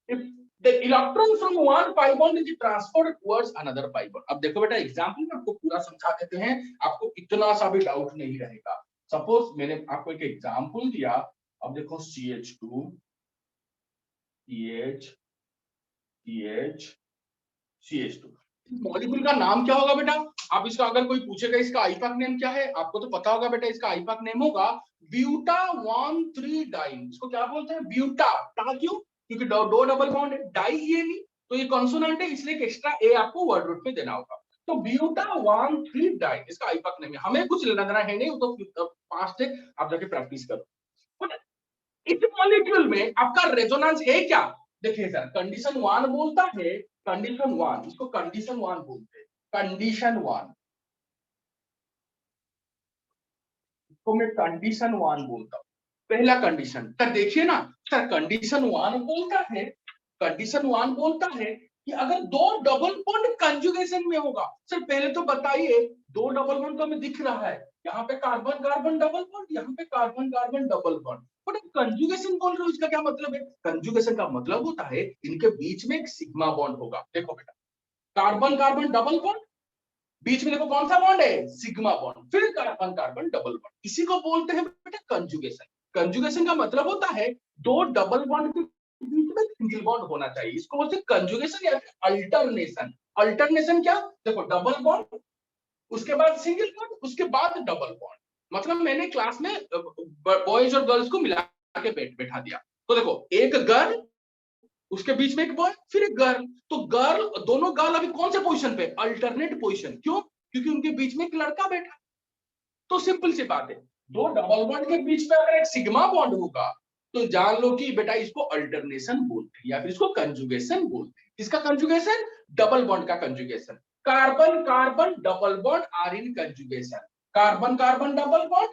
If the electron from one pi bond is transferred towards another pi bond, अब देखो बेटा एग्जाम्पल में आपको पूरा समझा देते हैं, आपको इतना सा भी डाउट नहीं रहेगा। सपोज मैंने आपको एक एग्जाम्पल दिया, अब देखो CH2 CH CH CH2, molecule का नाम क्या होगा बेटा? आप इसका अगर कोई पूछेगा इसका आईपैक नेम क्या है, आपको तो पता होगा बेटा, इसका आईपैक नेम होगा ब्यूटा 1,3 डाइन। इसको क्या बोलते हैं? ब्यूटा। टा क्यों? क्योंकि दो डबल बॉन्ड है, डाई ये नहीं, तो ये कॉन्सोनेंट है, इसलिए एक्स्ट्रा ए आपको वर्ड रूट में देना होगा। तो ब्यूटा 1,3 डाइन इसका आईपैक नेम है। हमें कुछ लेना देना है नहीं, वो तो पास्ट है, आप जाके प्रैक्टिस करो। इस मॉलिक्यूल में आपका रेजोनेंस है क्या? देखिए सर, कंडीशन 1 बोलता है, कंडीशन 1, इसको कंडीशन 1 बोलते हैं। कंडीशन 1 तो मैं कंडीशन 1 बोलता हूं, पहला कंडीशन। तो देखिए ना सर, कंडीशन 1 बोलता है, कंडीशन 1 बोलता है कि अगर दो डबल बॉन्ड कंजुगेशन में होगा। सर पहले तो बताइए, दो डबल बॉन्ड तो हमें दिख रहा है, यहाँ पे कार्बन कार्बन डबल बॉन्ड, यहाँ पे carbon carbon double bond, but conjugation बोल रहे हो, इसका क्या मतलब है? कंजुगेशन का मतलब होता है इनके बीच में एक सिग्मा बॉन्ड होगा। देखो बेटा, कार्बन कार्बन डबल बॉन्ड, बीच में देखो कौन सा बॉन्ड है? सिग्मा बॉन्ड, फिर कार्बन कार्बन डबल बॉन्ड, इसी को बोलते हैं बेटा कंजुगेशन। कंजुगेशन का मतलब होता है दो डबल बॉन्ड के बीच में सिंगल बॉन्ड होना चाहिए, इसको बोलते हैं कंजुगेशन या फिर अल्टरनेशन। अल्टरनेशन क्या? देखो डबल बॉन्ड, उसके बाद सिंगल बॉन्ड, उसके बाद डबल बॉन्ड। मतलब मैंने क्लास में बॉयज और गर्ल्स को मिला के बैठा दिया, तो देखो एक गर्ल, उसके बीच में एक बॉय, फिर एक गर्ल, तो गर्ल, दोनों गर्ल अभी कौन से पोजीशन पे? Alternate position. क्यों? क्योंकि उनके बीच में एक लड़का बैठा। तो सिंपल सी बात है, दो डबल बॉन्ड के बीच में अगर एक सिग्मा बॉन्ड होगा तो जान लो कि बेटा इसको अल्टरनेशन बोलते हैं या फिर इसको कंजुगेशन बोलते हैं। इसका कंजुगेशन, डबल बॉन्ड का conjugation. Carbon carbon double bond are in conjugation, carbon carbon double bond,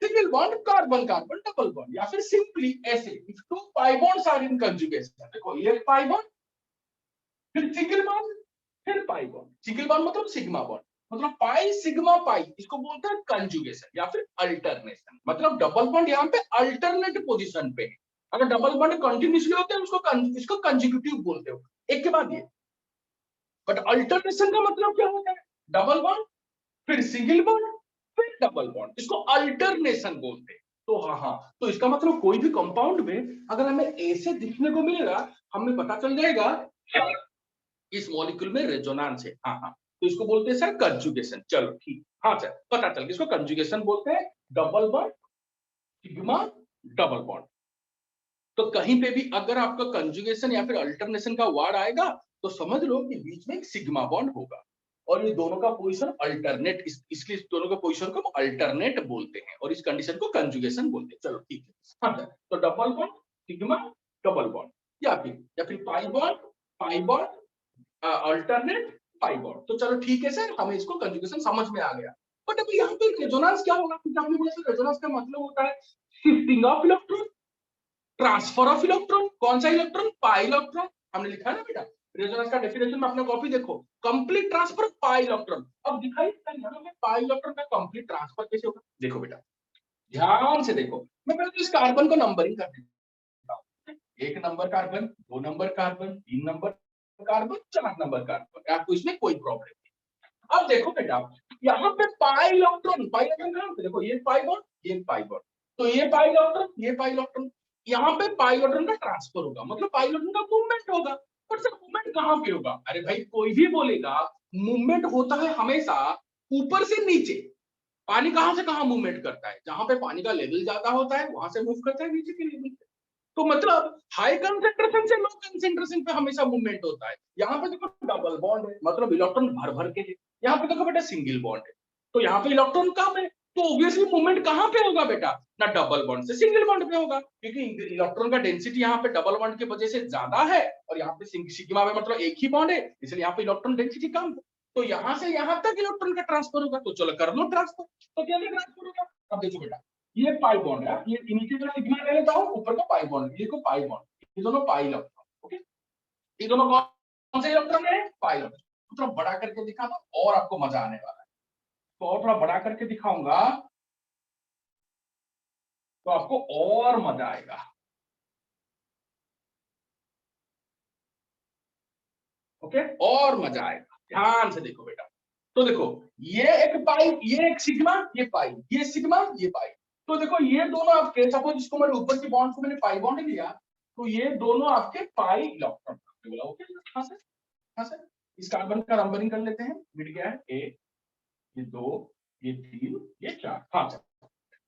single bond, carbon carbon double bond, या फिर सिंपली ऐसे, if two pi bonds are in conjugation, देखो ये पाई बॉन्ड, फिर सिंगल बॉन्ड, फिर पाई बॉन्ड। सिंगल बॉन्ड मतलब सिग्मा बॉन्ड, मतलब पाई सिग्मा पाई, इसको बोलते हैं कंजुगेशन या फिर अल्टरनेशन। मतलब डबल बॉन्ड यहाँ पे अल्टरनेट पोजीशन पे है। अगर डबल बॉन्ड कंटिन्यूसली होते हैं इसको कंजिक्यूटिव बोलते हो, एक के बाद ये। बट अल्टरनेशन का मतलब क्या होता है? डबल बॉन्ड, फिर सिंगल बॉन्ड, फिर डबल बॉन्ड, इसको अल्टरनेशन बोलते हैं। तो हाँ, तो इसका मतलब कोई भी कंपाउंड में अगर हमें ऐसे दिखने को मिलेगा, हमें पता चल जाएगा इस मॉलिक्यूल में रेजोनेंस है। हाँ, तो इसको बोलते हैं सर कंजुगेशन। चलो ठीक, हाँ सर पता चल गया, इसको कंजुगेशन बोलते हैं। Double bond, sigma, double bond. तो कहीं पे भी अगर आपका कंजुगेशन या फिर अल्टरनेशन का वर्ड आएगा तो समझ लो कि बीच में एक सिग्मा बॉन्ड होगा, और ये दोनों का पोजीशन अल्टरनेट, इसलिए इस दोनों का पोजीशन को अल्टरनेट बोलते हैं और इस कंडीशन को कंजुगेशन बोलते हैं। चलो ठीक है, हाँ सर, तो double bond, sigma, double bond, या फिर pi bond, alternate, pi bond. तो चलो ठीक है सर, हमें इसको कंजुगेशन समझ में आ गया। बट अभी यहाँ पे रेजोनेंस क्या होगा? क्योंकि आपने बोला सर रेजोनेंस का मतलब होता है shifting of electron, transfer of electron. कौन सा इलेक्ट्रॉन? पाई इलेक्ट्रॉन, हमने लिखा है ना बेटा। रेजोनेंस का डेफिनेशन में अपने कॉपी देखो, कंप्लीट ट्रांसफर पाई इलेक्ट्रॉन। अब दिखाई यहाँ पे पाई इलेक्ट्रॉन का कंप्लीट ट्रांसफर कैसे होगा? देखो बेटा, ध्यान से देखो, मैं पहले तो इस कार्बन को नंबरिंग कर देता हूं। 1 number carbon, 2 number carbon, 3 number carbon, 4 number carbon, आपको इसमें कोई प्रॉब्लम नहीं। अब देखो बेटा, यहाँ पे पाई इलेक्ट्रॉन कहां पे? देखो ये पाई बॉन्ड, ये पाई बॉन्ड, तो ये पाई इलेक्ट्रॉन, ये पाई इलेक्ट्रॉन, यहाँ पे पाई इलेक्ट्रॉन का ट्रांसफर होगा, मतलब पाई इलेक्ट्रॉन का मूवमेंट होगा। पर सर मूवमेंट कहां पे होगा? अरे भाई कोई भी बोलेगा मूवमेंट होता है हमेशा ऊपर से नीचे। पानी कहां से कहां मूवमेंट करता है? जहां पे पानी का लेवल ज्यादा होता है वहां से मूव करता है नीचे के लेवल पे। तो मतलब हाई कंसेंट्रेशन से लो कंसेंट्रेशन पे हमेशा मूवमेंट होता है। यहाँ पे देखो डबल बॉन्ड है, मतलब इलेक्ट्रॉन भर भर के है। यहाँ पे देखो बेटा सिंगल बॉन्ड है, तो यहाँ पे इलेक्ट्रॉन कम है, तो ऑब्वियसली मूवमेंट कहाँ पे होगा बेटा? ना डबल बॉन्ड से सिंगल बॉन्ड पे होगा, क्योंकि इलेक्ट्रॉन का डेंसिटी यहाँ पे डबल बॉन्ड की वजह से ज्यादा है, और यहाँ पे सिग्मा में मतलब एक ही बॉन्ड है, इसलिए यहाँ पे इलेक्ट्रॉन डेंसिटी कम है। तो यहाँ से यहाँ तक इलेक्ट्रॉन का ट्रांसफर होगा। तो चलो कर लो ट्रांसफर। तो कैसे ट्रांसफर होगा? अब देखो बेटा, ये पाई बॉन्ड है, ये नीचे का सिग्मा ले लेता हूं, ऊपर का पाई बॉन्ड, ये को पाई बॉन्ड, ये दोनों पाई इलेक्ट्रॉन। ओके, ये दोनों कौन से इलेक्ट्रॉन है? Pi electron. थोड़ा बड़ा करके दिखा दो और आपको मजा आने वाला है। तो और थोड़ा बड़ा करके दिखाऊंगा तो आपको और मजा आएगा। ओके, और मजा आएगा, ध्यान से देखो बेटा। तो देखो ये एक पाई, ये एक सिग्मा, ये पाई, ये सिग्मा, ये पाई। तो देखो ये दोनों आपके, सपोज इसको मैंने ऊपर की बॉन्ड को मैंने पाई बॉन्ड लिया, तो ये दोनों आपके पाई इलेक्ट्रॉन बोला। ओके, हाँ सर, हाँ सर। इस कार्बन का नंबरिंग कर लेते हैं, मिट गया है 1, ये 2, ये 3, ये 4। हाँ सर।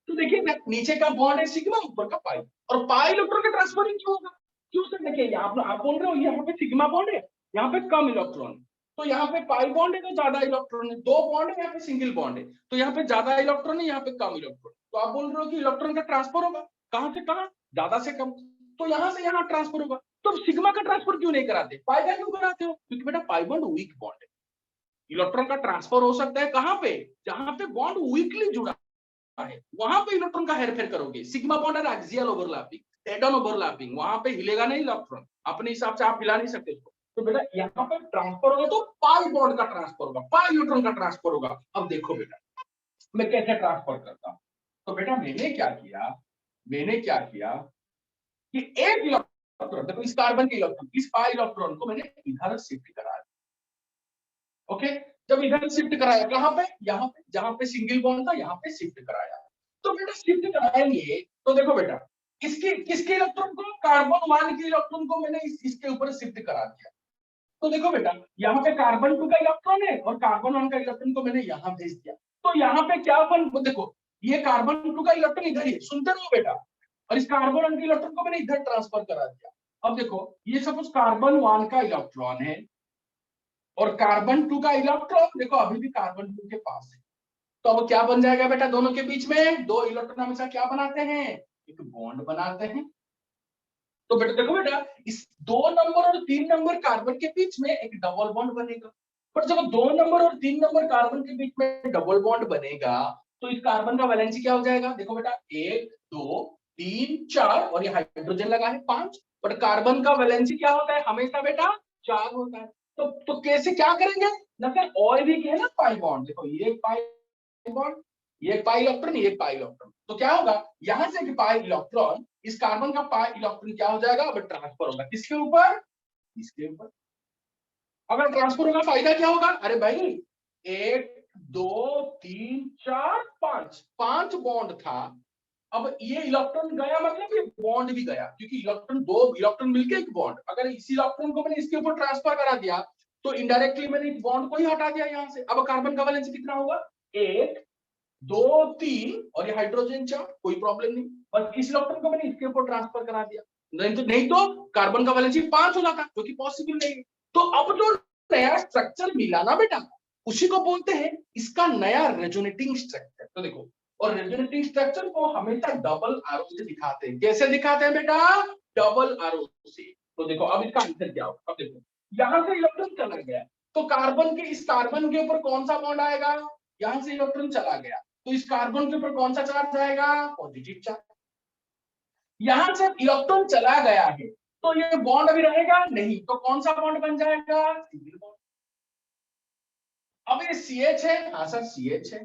तो देखिए नीचे का बॉन्ड है सिग्मा, ऊपर का पाई, और पाई इलेक्ट्रॉन का ट्रांसफरिंग क्यों होगा? क्यों सर? देखिए आप बोल रहे हो यहाँ पे सिग्मा बॉन्ड है, यहाँ पे कम इलेक्ट्रॉन, तो यहाँ पे पाई बॉन्ड है तो ज्यादा इलेक्ट्रॉन है, दो बॉन्ड है यहाँ पे सिंगल बॉन्ड है, तो यहाँ पे ज्यादा इलेक्ट्रॉन है, यहाँ पे कम इलेक्ट्रॉन। तो आप बोल रहे हो कि इलेक्ट्रॉन का ट्रांसफर होगा, कहाँ से कहाँ? ज्यादा से कम, तो यहाँ से यहाँ ट्रांसफर होगा। तो सिग्मा का ट्रांसफर क्यों नहीं कराते, पाई का क्यों कराते हो? क्योंकि बेटा पाई बॉन्ड वीक बॉन्ड है, इलेक्ट्रॉन का ट्रांसफर हो सकता है कहाँ पे? जहां पे बॉन्ड वीकली जुड़ा है, वहां पे इलेक्ट्रॉन का हेरफेर करोगे। सिग्मा बॉन्ड है एक्सियल ओवरलैपिंग, टेडन ओवरलैपिंग, वहां पे हिलेगा नहीं इलेक्ट्रॉन, अपने हिसाब से आप हिला नहीं सकते इसको। तो बेटा यहाँ पे ट्रांसफर होगा तो पाई बॉन्ड का ट्रांसफर होगा, पाई इलेक्ट्रॉन का ट्रांसफर होगा। अब देखो बेटा मैं कैसे ट्रांसफर करता हूँ। तो बेटा मैंने क्या किया कि एक इलेक्ट्रॉन, देखो इस कार्बन के इलेक्ट्रॉन, इस पाई इलेक्ट्रॉन को मैंने इधर शिफ्ट करा दिया। ओके, जब इधर शिफ्ट कराया, कहां पे? यहाँ पे, जहां पे सिंगल बॉन्ड था यहाँ पे शिफ्ट कराया। तो बेटा शिफ्ट कराएंगे तो देखो बेटा इसके किसके इलेक्ट्रॉन को, कार्बन 1 के इलेक्ट्रॉन को मैंने इसके ऊपर शिफ्ट करा दिया। तो देखो बेटा यहाँ पे कार्बन 2 का इलेक्ट्रॉन है और कार्बन 1 का इलेक्ट्रॉन को मैंने यहाँ भेज दिया। तो यहाँ पे क्या बन, देखो ये कार्बन 2 का इलेक्ट्रॉन इधर ही, सुनते रहो बेटा, और इस कार्बन 1 के इलेक्ट्रॉन को मैंने इधर ट्रांसफर करा दिया। अब देखो ये सपोज कार्बन 1 का इलेक्ट्रॉन है और कार्बन 2 का इलेक्ट्रॉन देखो अभी भी कार्बन 2 के पास है। तो अब क्या बन जाएगा बेटा, दोनों के बीच में दो इलेक्ट्रॉन हमेशा क्या बनाते हैं, एक बॉन्ड बनाते हैं। तो बेटा देखो बेटा इस 2 नंबर और 3 नंबर कार्बन के बीच में एक डबल बॉन्ड बनेगा। पर जब 2 नंबर और 3 नंबर कार्बन के बीच में डबल बॉन्ड बनेगा तो इस कार्बन का वैलेंसी क्या हो जाएगा? देखो बेटा 1 2 3 4 और ये हाइड्रोजन लगा है 5, पर कार्बन का वैलेंसी क्या होता है हमेशा बेटा? 4 होता है। तो कैसे क्या करेंगे ना सर, और भी है ना पाई बॉन्ड, देखो ये पाई बॉन्ड, ये पाई इलेक्ट्रॉन, ये पाई इलेक्ट्रॉन, तो क्या होगा यहां से पाई इलेक्ट्रॉन, इस कार्बन का पाई इलेक्ट्रॉन क्या हो जाएगा, अब ट्रांसफर होगा किसके ऊपर? इसके ऊपर। अगर ट्रांसफर होगा फायदा क्या होगा? अरे भाई 1 2 3 4 5, 5 बॉन्ड था, अब ये इलेक्ट्रॉन गया मतलब ये बॉन्ड भी गया, क्योंकि इलेक्ट्रॉन, दो इलेक्ट्रॉन मिलके एक बॉन्ड, अगर इसी इलेक्ट्रॉन को मैंने इसके ऊपर ट्रांसफर करा दिया तो इनडायरेक्टली मैंने इस बॉन्ड को ही हटा दिया यहाँ से। अब कार्बन का वैलेंस कितना होगा? 1 2 3 और ये हाइड्रोजन 4, कोई प्रॉब्लम नहीं, बस इस इलेक्ट्रॉन को मैंने इसके ऊपर ट्रांसफर करा दिया। नहीं तो कार्बन का वैलेंसी 5 हो जाता, जो कि पॉसिबल नहीं है। तो अब जो नया स्ट्रक्चर मिला ना बेटा, उसी को बोलते हैं इसका नया रेजोनेटिंग स्ट्रक्चर। तो देखो, और रेजोनेटिंग स्ट्रक्चर को हमेशा डबल आरो से दिखाते हैं। कैसे दिखाते हैं बेटा? डबल आरो से। तो देखो अब इसका आंसर क्या होगा, अब देखो यहां से इलेक्ट्रॉन चला गया तो कार्बन के, इस कार्बन के ऊपर कौन सा बॉन्ड आएगा? यहां से इलेक्ट्रॉन चला गया तो इस कार्बन के ऊपर कौन सा चार्ज आएगा? Positive charge. यहां से इलेक्ट्रॉन चला गया है तो ये बॉन्ड अभी रहेगा नहीं, तो कौन सा बॉन्ड बन जाएगा? Single bond. अब ये CH है, हाँ सर CH है।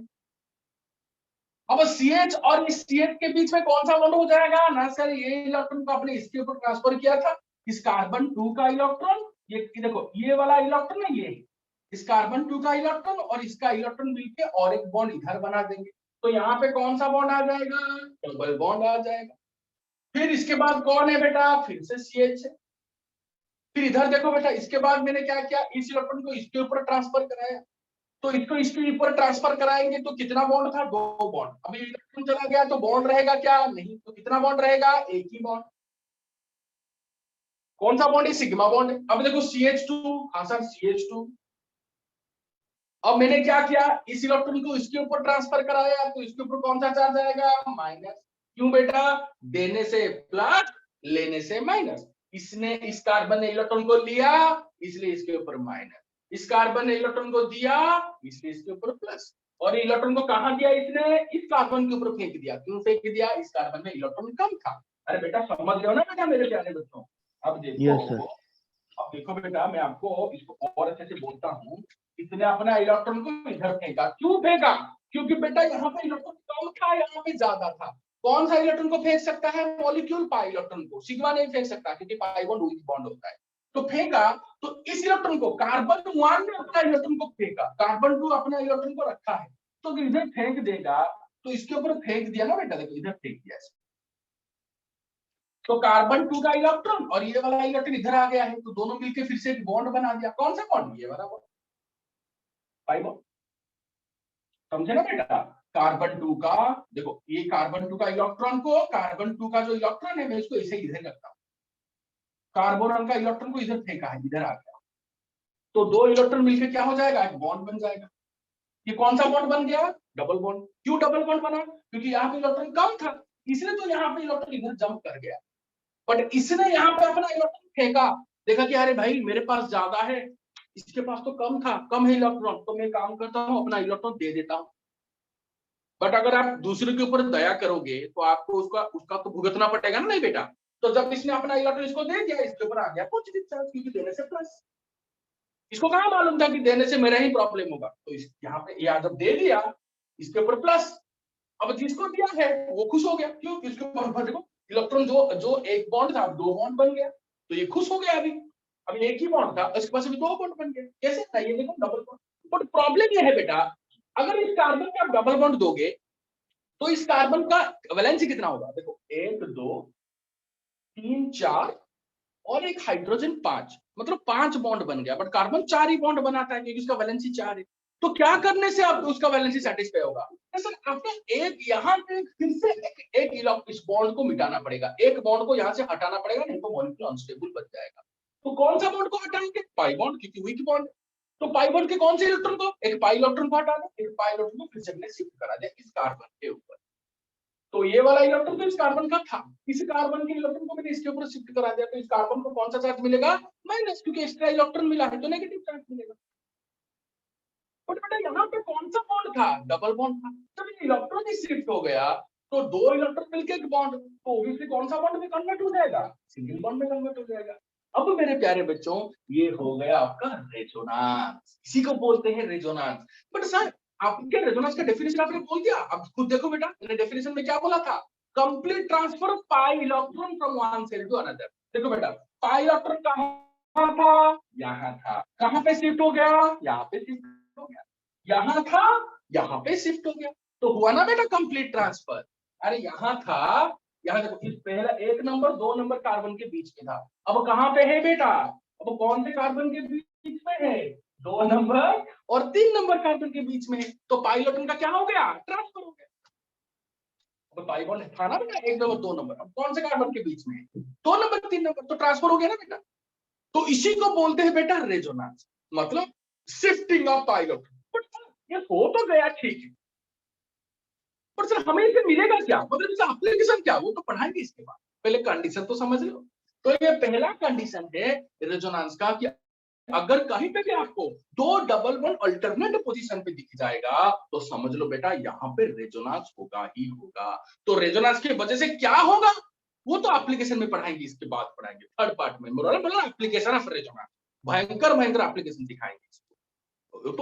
अब CH और इस CH के बीच में कौन सा बॉन्ड हो जाएगा? ना सर ये इलेक्ट्रॉन को आपने इसके ऊपर ट्रांसफर किया था, इस कार्बन 2 का इलेक्ट्रॉन, ये देखो ये वाला इलेक्ट्रॉन है, ये इस कार्बन 2 का इलेक्ट्रॉन और इसका इलेक्ट्रॉन मिलके और एक बॉन्ड इधर बना देंगे, तो यहाँ पे कौन सा बॉन्ड आ जाएगा? डबल बॉन्ड आ जाएगा। फिर इसके बाद कौन है बेटा? फिर से CH है। फिर इधर देखो बेटा, इसके बाद मैंने क्या किया, इस इलेक्ट्रॉन को इसके ऊपर ट्रांसफर कराया, तो इसको इसके ऊपर ट्रांसफर कराएंगे तो कितना बॉन्ड था? 2 बॉन्ड। अभी इलेक्ट्रॉन चला गया तो बॉन्ड रहेगा क्या? नहीं, तो कितना बॉन्ड रहेगा? एक ही बॉन्ड। कौन सा बॉन्ड है? सिग्मा बॉन्ड है। अब देखो CH2, हाँ सर CH2। अब मैंने क्या किया, इस इलेक्ट्रॉन को इसके ऊपर ट्रांसफर कराया तो इसके ऊपर कौन सा चार्ज आएगा? माइनस। क्यों बेटा? देने से प्लस, लेने से माइनस। इसने, इस कार्बन ने इलेक्ट्रॉन को लिया इसलिए इसके ऊपर माइनस, इस कार्बन ने इलेक्ट्रॉन को दिया इसलिए इसके ऊपर प्लस, और इलेक्ट्रॉन को कहां दिया इसने? इस कार्बन के ऊपर फेंक दिया। क्यों फेंक दिया? इस कार्बन में इलेक्ट्रॉन कम था। अरे बेटा समझ रहे हो ना बेटा मेरे प्यारे बच्चों? अब देखो, अब देखो बेटा मैं आपको इसको और अच्छे से बोलता हूँ। इसने अपना इलेक्ट्रॉन को इधर फेंका, क्यों फेंका? क्योंकि बेटा यहाँ पे इलेक्ट्रॉन कम था, यहाँ पे ज्यादा था। कौन सा इलेक्ट्रॉन को फेंक सकता है मॉलिक्यूल? पाई इलेक्ट्रॉन को। सिग्मा नहीं फेंक सकता क्योंकि पाई बॉन्ड वीक बॉन्ड होता है। तो फेंका तो इस इलेक्ट्रॉन को, कार्बन 1 ने अपना इलेक्ट्रॉन को फेंका, कार्बन 2 अपना इलेक्ट्रॉन को रखा है, तो इधर फेंक देगा, तो इसके ऊपर फेंक दिया ना बेटा, देखो इधर फेंक दिया। तो कार्बन 2 का इलेक्ट्रॉन और ये वाला इलेक्ट्रॉन इधर आ गया है, तो दोनों मिलकर फिर से एक बॉन्ड बना दिया। कौन सा बॉन्ड? ये वाला बॉन्ड, पाई बॉन्ड। समझे ना बेटा? कार्बन 2 का, देखो ये कार्बन 2 का इलेक्ट्रॉन को, कार्बन 2 का जो इलेक्ट्रॉन है मैं इसको ऐसे इधर रखता हूँ, कार्बन का इलेक्ट्रॉन को इधर फेंका है, इधर आ गया, तो दो इलेक्ट्रॉन मिलकर क्या हो जाएगा? एक बॉन्ड बन जाएगा। ये कौन सा बॉन्ड बन गया? Double bond. क्यों डबल बॉन्ड बना? क्योंकि यहाँ पे इलेक्ट्रॉन कम था, इसलिए तो यहाँ पे इलेक्ट्रॉन इधर जंप कर गया। बट इसने यहाँ पे अपना इलेक्ट्रॉन फेंका, देखा कि अरे भाई मेरे पास ज्यादा है, इसके पास तो कम था, कम है इलेक्ट्रॉन, तो मैं काम करता हूँ अपना इलेक्ट्रॉन दे देता हूँ। बट अगर आप दूसरे के ऊपर दया करोगे तो आपको उसका तो भुगतना पड़ेगा ना, नहीं बेटा? तो जब इसने अपना इलेक्ट्रॉन इसको दे दिया, इसके ऊपर आ गया पॉजिटिव चार्ज, क्योंकि देने से प्लस। इसको कहाँ मालूम था कि देने से मेरा ही प्रॉब्लम होगा, तो इस यहाँ पे यहाँ जब दे दिया इसके ऊपर प्लस, अब जिसको दिया है वो खुश हो गया। क्यों? इसके ऊपर देखो इलेक्ट्रॉन जो एक बॉन्ड था दो बॉन्ड बन गया, तो ये खुश हो गया। अभी एक ही बॉन्ड था, इसके पास अभी दो बॉन्ड बन गए। कैसे था? ये देखो डबल बॉन्ड। बट प्रॉब्लम ये है बेटा, अगर इस कार्बन का आप डबल बॉन्ड दोगे तो इस कार्बन का वैलेंसी कितना होगा? देखो 1 2 3 4 और एक हाइड्रोजन 5, मतलब 5 बॉन्ड बन गया। बट कार्बन 4 ही बॉन्ड बनाता है क्योंकि उसका वैलेंसी 4 है। तो क्या करने से आप उसका वैलेंसी सेटिस्फाई होगा? सर आपको एक यहाँ पे फिर से एक इस बॉन्ड को मिटाना पड़ेगा, एक बॉन्ड को यहाँ से हटाना पड़ेगा, नहीं तो मॉलिक्यूल अनस्टेबल बन जाएगा। तो कौन सा बॉन्ड को हटाएंगे? पाई बॉन्ड, क्योंकि वीक बॉन्ड। तो पाई बॉन्ड के कौन से इलेक्ट्रॉन को? एक पाई इलेक्ट्रॉन को हटा दो, एक पाई इलेक्ट्रॉन को फिर से हमने शिफ्ट करा दिया इस कार्बन के ऊपर। तो ये वाला इलेक्ट्रॉन तो इस कार्बन का था, इस कार्बन के इलेक्ट्रॉन को मैंने इसके ऊपर शिफ्ट करा दिया, तो इस कार्बन को कौन सा चार्ज मिलेगा? माइनस, क्योंकि एक्स्ट्रा इलेक्ट्रॉन मिला है तो नेगेटिव चार्ज मिलेगा। बट बेटा यहाँ पे कौन सा बॉन्ड था? डबल बॉन्ड था। जब इलेक्ट्रॉन ही शिफ्ट हो गया तो दो इलेक्ट्रॉन मिलकर एक बॉन्ड, तो ऑब्वियसली कौन सा बॉन्ड में कन्वर्ट हो जाएगा? सिंगल बॉन्ड में कन्वर्ट हो जाएगा। अब मेरे प्यारे बच्चों, ये हो गया आपका रेजोनेंस, इसी को बोलते हैं रेजोनेंस। बट सर आपके रेजोनेंस का डेफिनेशन आपने बोल दिया, अब खुद देखो बेटा, मैंने डेफिनेशन में क्या बोला था? Complete transfer of pi electron from one cell to another. देखो बेटा, पाई इलेक्ट्रॉन कहाँ था? यहाँ था। कहाँ पे शिफ्ट हो गया? यहाँ पे शिफ्ट हो गया। यहाँ था, यहाँ पे शिफ्ट हो गया, तो हुआ ना बेटा कंप्लीट ट्रांसफर। अरे यहाँ था, यहाँ देखो इस पहला 1 नंबर 2 नंबर कार्बन के बीच में था, अब कहाँ पे है बेटा? अब कौन से कार्बन के बीच में है? 2 नंबर और 3 नंबर कार्बन के बीच में है, तो पाई इलेक्ट्रॉन का क्या हो गया? ट्रांसफर हो गया। अब पाई बॉन्ड था ना बेटा 1 नंबर 2 नंबर, अब कौन से कार्बन के बीच में है? 2 नंबर 3 नंबर, तो ट्रांसफर हो गया ना बेटा। तो इसी को बोलते हैं बेटा रेजोनेंस, मतलब शिफ्टिंग ऑफ पाई इलेक्ट्रॉन। ये हो तो गया ठीक है, पर सर हमें इसे मिलेगा क्या? मतलब इसका एप्लीकेशन क्या? वो तो पढ़ाएंगे इसके बाद, पहले कंडीशन तो समझ लो। तो ये पहला कंडीशन है रेजोनेंस का कि अगर कहीं पे भी आपको दो डबल बॉन्ड अल्टरनेट पोजीशन पे दिख जाएगा तो समझ लो बेटा यहाँ पे रेजोनेंस होगा ही होगा। तो रेजोनेंस की वजह से क्या होगा वो तो एप्लीकेशन में पढ़ाएंगे, इसके बाद पढ़ाएंगे थर्ड पार्ट में। बोला एप्लीकेशन ऑफ रेजोनेंस, भयंकर भयंकर एप्लीकेशन दिखाएंगे इसको। वो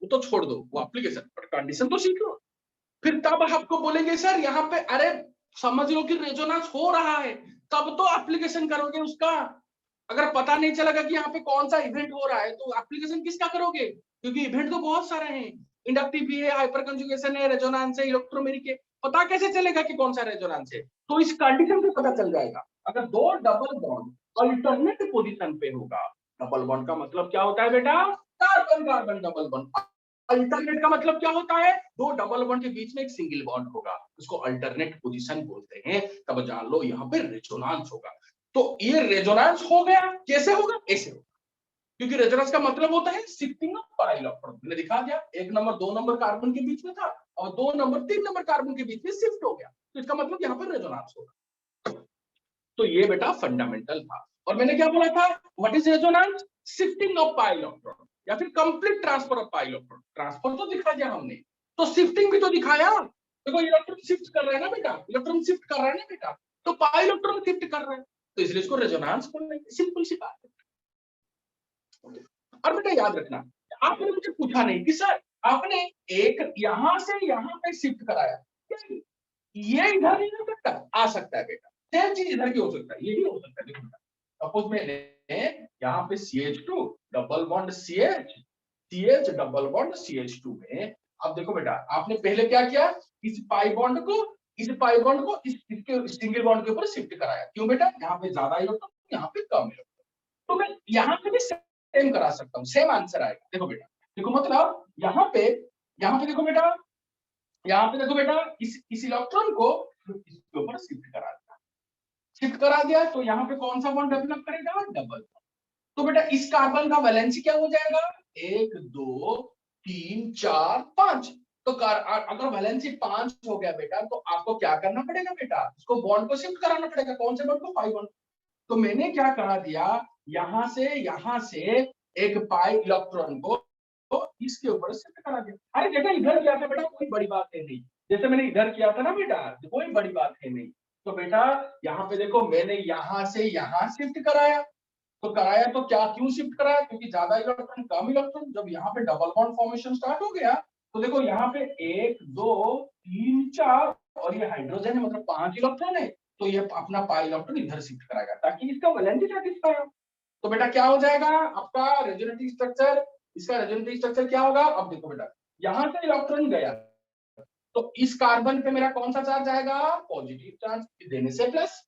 तो छोड़ दो वो एप्लीकेशन, पर कंडीशन तो सीख लो। फिर तब आपको बोलेंगे सर यहाँ पे अरे समझ लो कि रेजोनेंस हो रहा है, तब तो एप्लीकेशन करोगे उसका। अगर पता नहीं चलेगा कि यहाँ पे कौन सा इवेंट हो रहा है तो एप्लीकेशन किसका करोगे? क्योंकि इवेंट तो बहुत सारे हैं, इंडक्टिव भी है, हाइपर कंजुगेशन है, रेजोनेंस है, इलेक्ट्रोमेरिक है। पता कैसे चलेगा कि कौन सा रेजोनेंस है? तो इस कंडीशन से पता चल जाएगा। अगर दो डबल बॉन्ड अल्टरनेट पोजीशन पे होगा, डबल बॉन्ड का मतलब क्या होता है बेटा? Carbon carbon double bond. Alternate का मतलब क्या होता है? दो डबल बॉन्ड के बीच में एक सिंगल बॉन्ड होगा, उसको अल्टरनेट पोजीशन बोलते हैं। तब जान लो यहाँ पे रेजोनेंस होगा। तो ये रेजोनेंस हो गया, कैसे होगा? ऐसे होगा, क्योंकि रेजोनेंस का मतलब होता है शिफ्टिंग ऑफ पाई इलेक्ट्रॉन। मैंने दिखा दिया 1 नंबर 2 नंबर कार्बन के बीच में था और 2 नंबर 3 नंबर कार्बन के बीच में शिफ्ट हो गया, तो इसका मतलब यहाँ पर रेजोनेंस होगा। तो ये बेटा फंडामेंटल था। और मैंने क्या बोला था? What is resonance? Shifting of pi electron या फिर complete transfer of pi electron. Transfer तो दिखा दिया हमने, तो शिफ्टिंग भी तो दिखाया। देखो इलेक्ट्रॉन शिफ्ट कर रहा है ना बेटा, इलेक्ट्रॉन शिफ्ट कर रहा है ना बेटा, तो पाई इलेक्ट्रॉन शिफ्ट कर रहा है, तो इसलिए इसको रेजोनेंस बोलेंगे। सिंपल सी बात है। और बेटा याद रखना, आपने मुझे पूछा नहीं कि सर आपने एक यहां से यहां पे शिफ्ट कराया, ये इधर नहीं हो सकता, आ सकता है बेटा। सेम चीज इधर की हो सकता है, ये भी हो सकता है। देखो बेटा, सपोज मैंने यहाँ पे CH2 double bond CH double bond CH2 में, अब देखो बेटा, आपने पहले क्या किया, इस पाई बॉन्ड को इसके सिंगल बॉन्ड के ऊपर शिफ्ट कराया। क्यों बेटा, यहाँ पे ज्यादा इलेक्ट्रॉन, यहाँ पे कम इलेक्ट्रॉन, तो मैं यहाँ पे भी सेम करा सकता हूँ, सेम आंसर आएगा। देखो बेटा, देखो मतलब यहाँ पे देखो बेटा, यहाँ पे देखो बेटा, इस इलेक्ट्रॉन को इसके ऊपर शिफ्ट करा दिया, तो यहाँ पे कौन सा बॉन्ड डेवलप करेगा, डबल। तो बेटा इस कार्बन का वैलेंसी क्या हो जाएगा, 1 2 3 4 5। तो अगर वैलेंसी 5 हो गया बेटा, तो आपको क्या करना पड़ेगा बेटा, इसको बॉन्ड को शिफ्ट कराना पड़ेगा। कौन से बॉन्ड को, पाई बॉन्ड। तो मैंने क्या करा दिया, यहां से एक पाई इलेक्ट्रॉन को इसके ऊपर शिफ्ट करा दिया। अरे जैसे इधर किया था बेटा, कोई बड़ी बात है नहीं, जैसे मैंने इधर किया था ना बेटा, कोई बड़ी बात है नहीं। तो बेटा यहाँ पे देखो, मैंने यहां से यहां शिफ्ट कराया, तो क्या क्यों शिफ्ट कराया, क्योंकि ज्यादा इलेक्ट्रॉन कम इलेक्ट्रॉन। जब यहाँ पे डबल बॉन्ड फॉर्मेशन स्टार्ट हो गया, तो देखो यहाँ पे 1 2 3 4 और ये हाइड्रोजन है, मतलब 5 इलेक्ट्रॉन है, तो ये अपना पाई इलेक्ट्रॉन इधर शिफ्ट कराएगा ताकि इसका वैलेंसी सैटिस्फाई हो। तो बेटा क्या हो जाएगा आपका रेजोनेटिव स्ट्रक्चर, इसका रेजोनेटिव स्ट्रक्चर क्या होगा। अब देखो बेटा, यहां से इलेक्ट्रॉन गया, तो इस कार्बन पे मेरा कौन सा चार्ज आएगा, पॉजिटिव चार्ज देने से प्लस।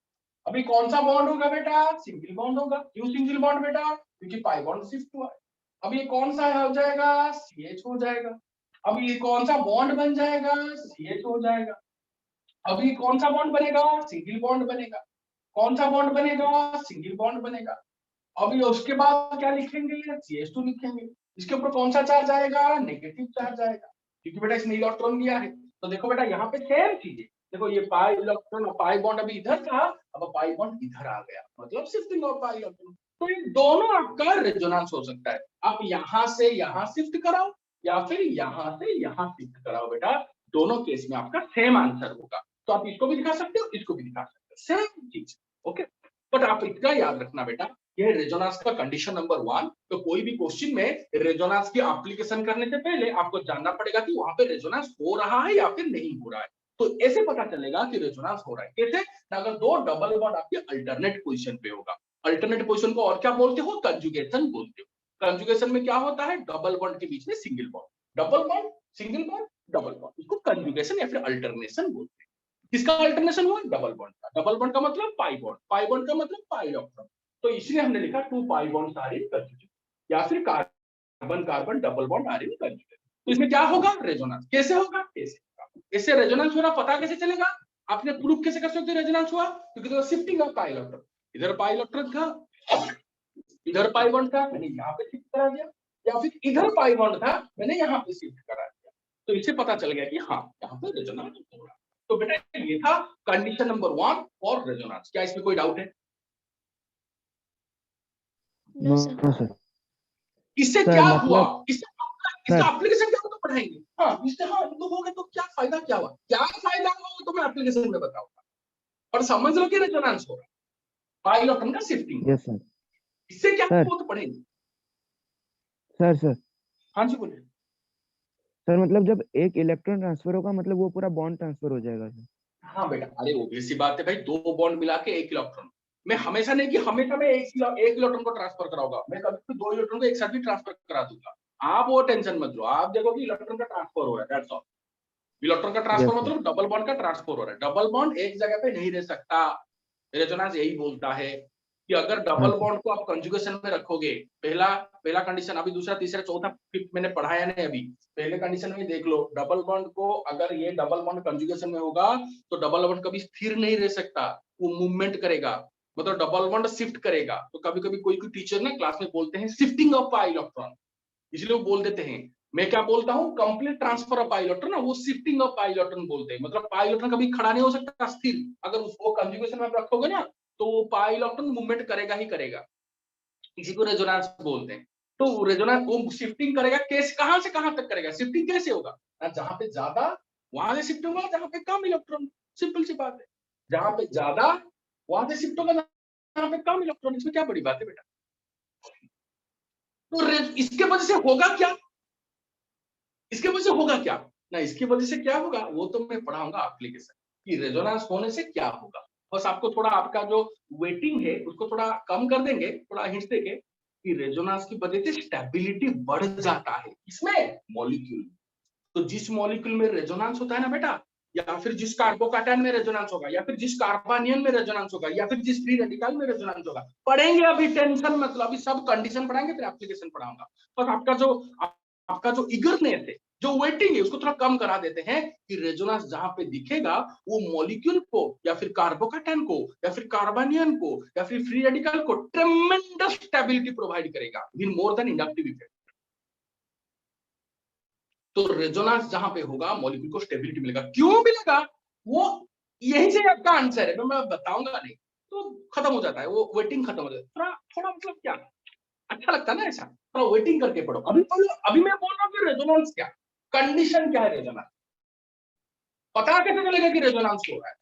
अभी कौन सा बॉन्ड होगा बेटा, सिंगल बॉन्ड होगा। क्यों सिंगल बॉन्ड बेटा, क्योंकि पाई बॉन्ड शिफ्ट हुआ है। अब ये कौन सा हो जाएगा, CH हो जाएगा। अब ये कौन सा बॉन्ड बन जाएगा, CH हो जाएगा। अभी कौन सा बॉन्ड बनेगा, सिंगल बॉन्ड बनेगा। कौन सा बॉन्ड बनेगा, सिंगल बॉन्ड बनेगा। अभी उसके बाद क्या लिखेंगे, CH2 लिखेंगे। इसके ऊपर कौन सा चार्ज आएगा, नेगेटिव चार्ज आएगा, क्योंकि बेटा इसने इलेक्ट्रॉन लिया है। तो देखो बेटा यहाँ पे सेम चीज है। देखो ये पाई इलेक्ट्रॉन, पाई बॉन्ड अभी इधर था, अब पाई बॉन्ड इधर आ गया, मतलब शिफ्टिंग ऑफ पाई इलेक्ट्रॉन। तो ये दोनों आपका रेजोनेंस हो सकता है। आप यहाँ से यहाँ शिफ्ट कराओ या फिर यहाँ से यहाँ शिफ्ट कराओ बेटा, दोनों केस में आपका सेम आंसर होगा। तो आप इसको भी दिखा सकते हो, इसको भी दिखा सकते हो, सेम चीज। ओके, बट आप इतना याद रखना बेटा, ये रेजोनेंस का कंडीशन नंबर 1। तो कोई भी क्वेश्चन में रेजोनेंस की एप्लीकेशन करने से पहले आपको जानना पड़ेगा कि वहां पे रेजोनेंस हो रहा है या फिर नहीं हो रहा है। तो ऐसे पता चलेगा कि रेजोनेंस हो रहा है कैसे, अगर दो डबल बॉन्ड आपके अल्टरनेट पोजीशन पे होगा। अल्टरनेट पोजीशन को और क्या बोलते हो, कंजुगेशन बोलते हो। कंजुगेशन में क्या होता है, डबल बॉन्ड के बीच में single bond, double bond single bond double bond, इसको कंजुगेशन या फिर अल्टरनेशन बोलते हैं। किसका अल्टरनेशन हुआ, डबल बॉन्ड का। डबल बॉन्ड का मतलब पाई बॉन्ड, पाई बॉन्ड का मतलब पाई इलेक्ट्रॉन। तो इसलिए हमने लिखा 2 pi bonds are in conjugate, या फिर carbon carbon double bond are in conjugate. तो इसमें क्या होगा, रेजोनेंस। कैसे होगा, कैसे होगा, इससे रेजोनेंस हो रहा पता कैसे चलेगा, आपने प्रूफ कैसे कर सकते हो रेजोनेंस हुआ, क्योंकि तो शिफ्टिंग ऑफ पाई इलेक्ट्रॉन, इधर पाई इलेक्ट्रॉन था, इधर पाई बॉन्ड था, मैंने यहाँ पे शिफ्ट करा दिया, या फिर इधर पाई बॉन्ड था, मैंने यहाँ पे शिफ्ट करा दिया। तो इससे पता चल गया कि हाँ यहाँ पे रेजोनेंस हो रहा। तो बेटा ये था कंडीशन नंबर 1 फॉर रेजोनेंस। क्या इसमें कोई डाउट है, नो सर। इससे सर, क्या मतलब हुआ, इसका एप्लीकेशन क्या होगा पढ़ाएंगे। हाँ इससे, हाँ इनको हो गए तो क्या फायदा, क्या हुआ, क्या फायदा हुआ तो मैं एप्लीकेशन में बताऊंगा। और समझ लो कि रेजोनेंस हो रहा है, पाई इलेक्ट्रॉन का शिफ्टिंग। Yes sir. इससे क्या सर हुआ तो पढ़ेंगे। सर हाँ जी बोलिए। सर मतलब जब एक इलेक्ट्रॉन ट्रांसफर होगा, मतलब वो पूरा बॉन्ड ट्रांसफर हो जाएगा सर। हाँ बेटा, अरे ऑब्वियस सी बात है भाई, दो बॉन्ड मिला के एक इलेक्ट्रॉन। मैं हमेशा नहीं कि हमेशा मैं एक इलेक्ट्रॉन को ट्रांसफर कराऊंगा, मैं कभी भी दो इलेक्ट्रॉन को एक साथ भी ट्रांसफर करा दूंगा। आप वो टेंशन मत लो, आप देखो कि इलेक्ट्रॉन का ट्रांसफर हो रहा है, दैट्स ऑल। इलेक्ट्रॉन का यस ट्रांसफर सर। मतलब डबल बॉन्ड का ट्रांसफर हो रहा है। डबल बॉन्ड एक जगह पे नहीं रह सकता, रेजोनेंस यही बोलता है कि अगर हाँ डबल सर। बॉन्ड को आप कंजुगेशन में रखोगे, पहला पहला कंडीशन, अभी दूसरा तीसरा चौथा फिफ्थ मैंने पढ़ाया नहीं अभी। पहले कंडीशन में देख लो, डबल बॉन्ड को अगर ये डबल बॉन्ड कंजुगेशन में होगा, तो डबल बॉन्ड कभी स्थिर नहीं रह सकता, वो मूवमेंट करेगा, मतलब डबल बॉन्ड शिफ्ट करेगा। तो कभी कभी कोई टीचर ना क्लास में बोलते हैं शिफ्टिंग ऑफ पाई इलेक्ट्रॉन, इसलिए वो बोल देते हैं। मैं क्या बोलता हूँ, complete transfer of pi electron ना, वो शिफ्टिंग ऑफ पाई इलेक्ट्रॉन बोलते हैं। मतलब पाई इलेक्ट्रॉन कभी खड़ा नहीं हो सकता स्थिर, अगर उसको कंजुगेशन में रखोगे ना, तो वो पाई इलेक्ट्रॉन मूवमेंट करेगा ही करेगा। इसी को रेजोनेंस बोलते हैं। तो रेजोनेंस वो शिफ्टिंग करेगा, कैसे, कहां से कहां तक करेगा, शिफ्टिंग कैसे होगा, जहां पे ज्यादा वहां से शिफ्ट होगा, जहां पे कम इलेक्ट्रॉन। सिंपल सी बात है, जहां पे ज्यादा वहां से शिफ्ट होगा, जहां पे कम इलेक्ट्रॉन। इसमें क्या बड़ी बात है बेटा। तो इसके वजह से होगा क्या, इसके वजह से होगा क्या ना, इसकी वजह से क्या होगा वो तो मैं पढ़ाऊंगा एप्लीकेशन कि रेजोनेंस होने से क्या होगा। बस आपको थोड़ा आपका जो वेटिंग है उसको थोड़ा कम कर देंगे, थोड़ा हिंट देंगे कि रेजोनेंस की वजह से स्टेबिलिटी बढ़ जाता है इसमें मॉलिक्यूल। तो जिस मॉलिक्यूल में रेजोनेंस होता है ना बेटा, या फिर जिस कार्बोकैटायन में रेजोनेंस होगा, या फिर जिस कार्बोनियन में रेजोनेंस होगा, या फिर जिस फ्री रेडिकल में रेजोनेंस होगा, पढ़ेंगे अभी, टेंशन मतलब अभी सब कंडीशन पढ़ाएंगे फिर एप्लीकेशन पढ़ाऊंगा। बस आपका जो इगरनेस है, जो वेटिंग है उसको थोड़ा कम करा देते हैं कि रेजोनेंस जहां पे दिखेगा वो मॉलिक्यूल को या फिर कार्बोकैटायन को या फिर कार्बोनियन को या फिर फ्री रेडिकल को ट्रेमेंडस स्टेबिलिटी प्रोवाइड करेगा with more than inductive effect. तो रेजोनेंस जहां पे होगा मॉलिक्यूल को स्टेबिलिटी मिलेगा। क्यों मिलेगा वो यही से आपका आंसर है, मैं बताऊंगा नहीं तो खत्म हो जाता है, वो वेटिंग खत्म हो जाता है। थोड़ा थोड़ा मतलब क्या अच्छा लगता है ना ऐसा, थोड़ा वेटिंग करके पढ़ो। अभी मैं बोल रहा हूँ कि रेजोनेंस क्या कंडीशन क्या है, रेजोनेंस पता कैसे चलेगा कि रेजोनेंस हो रहा है।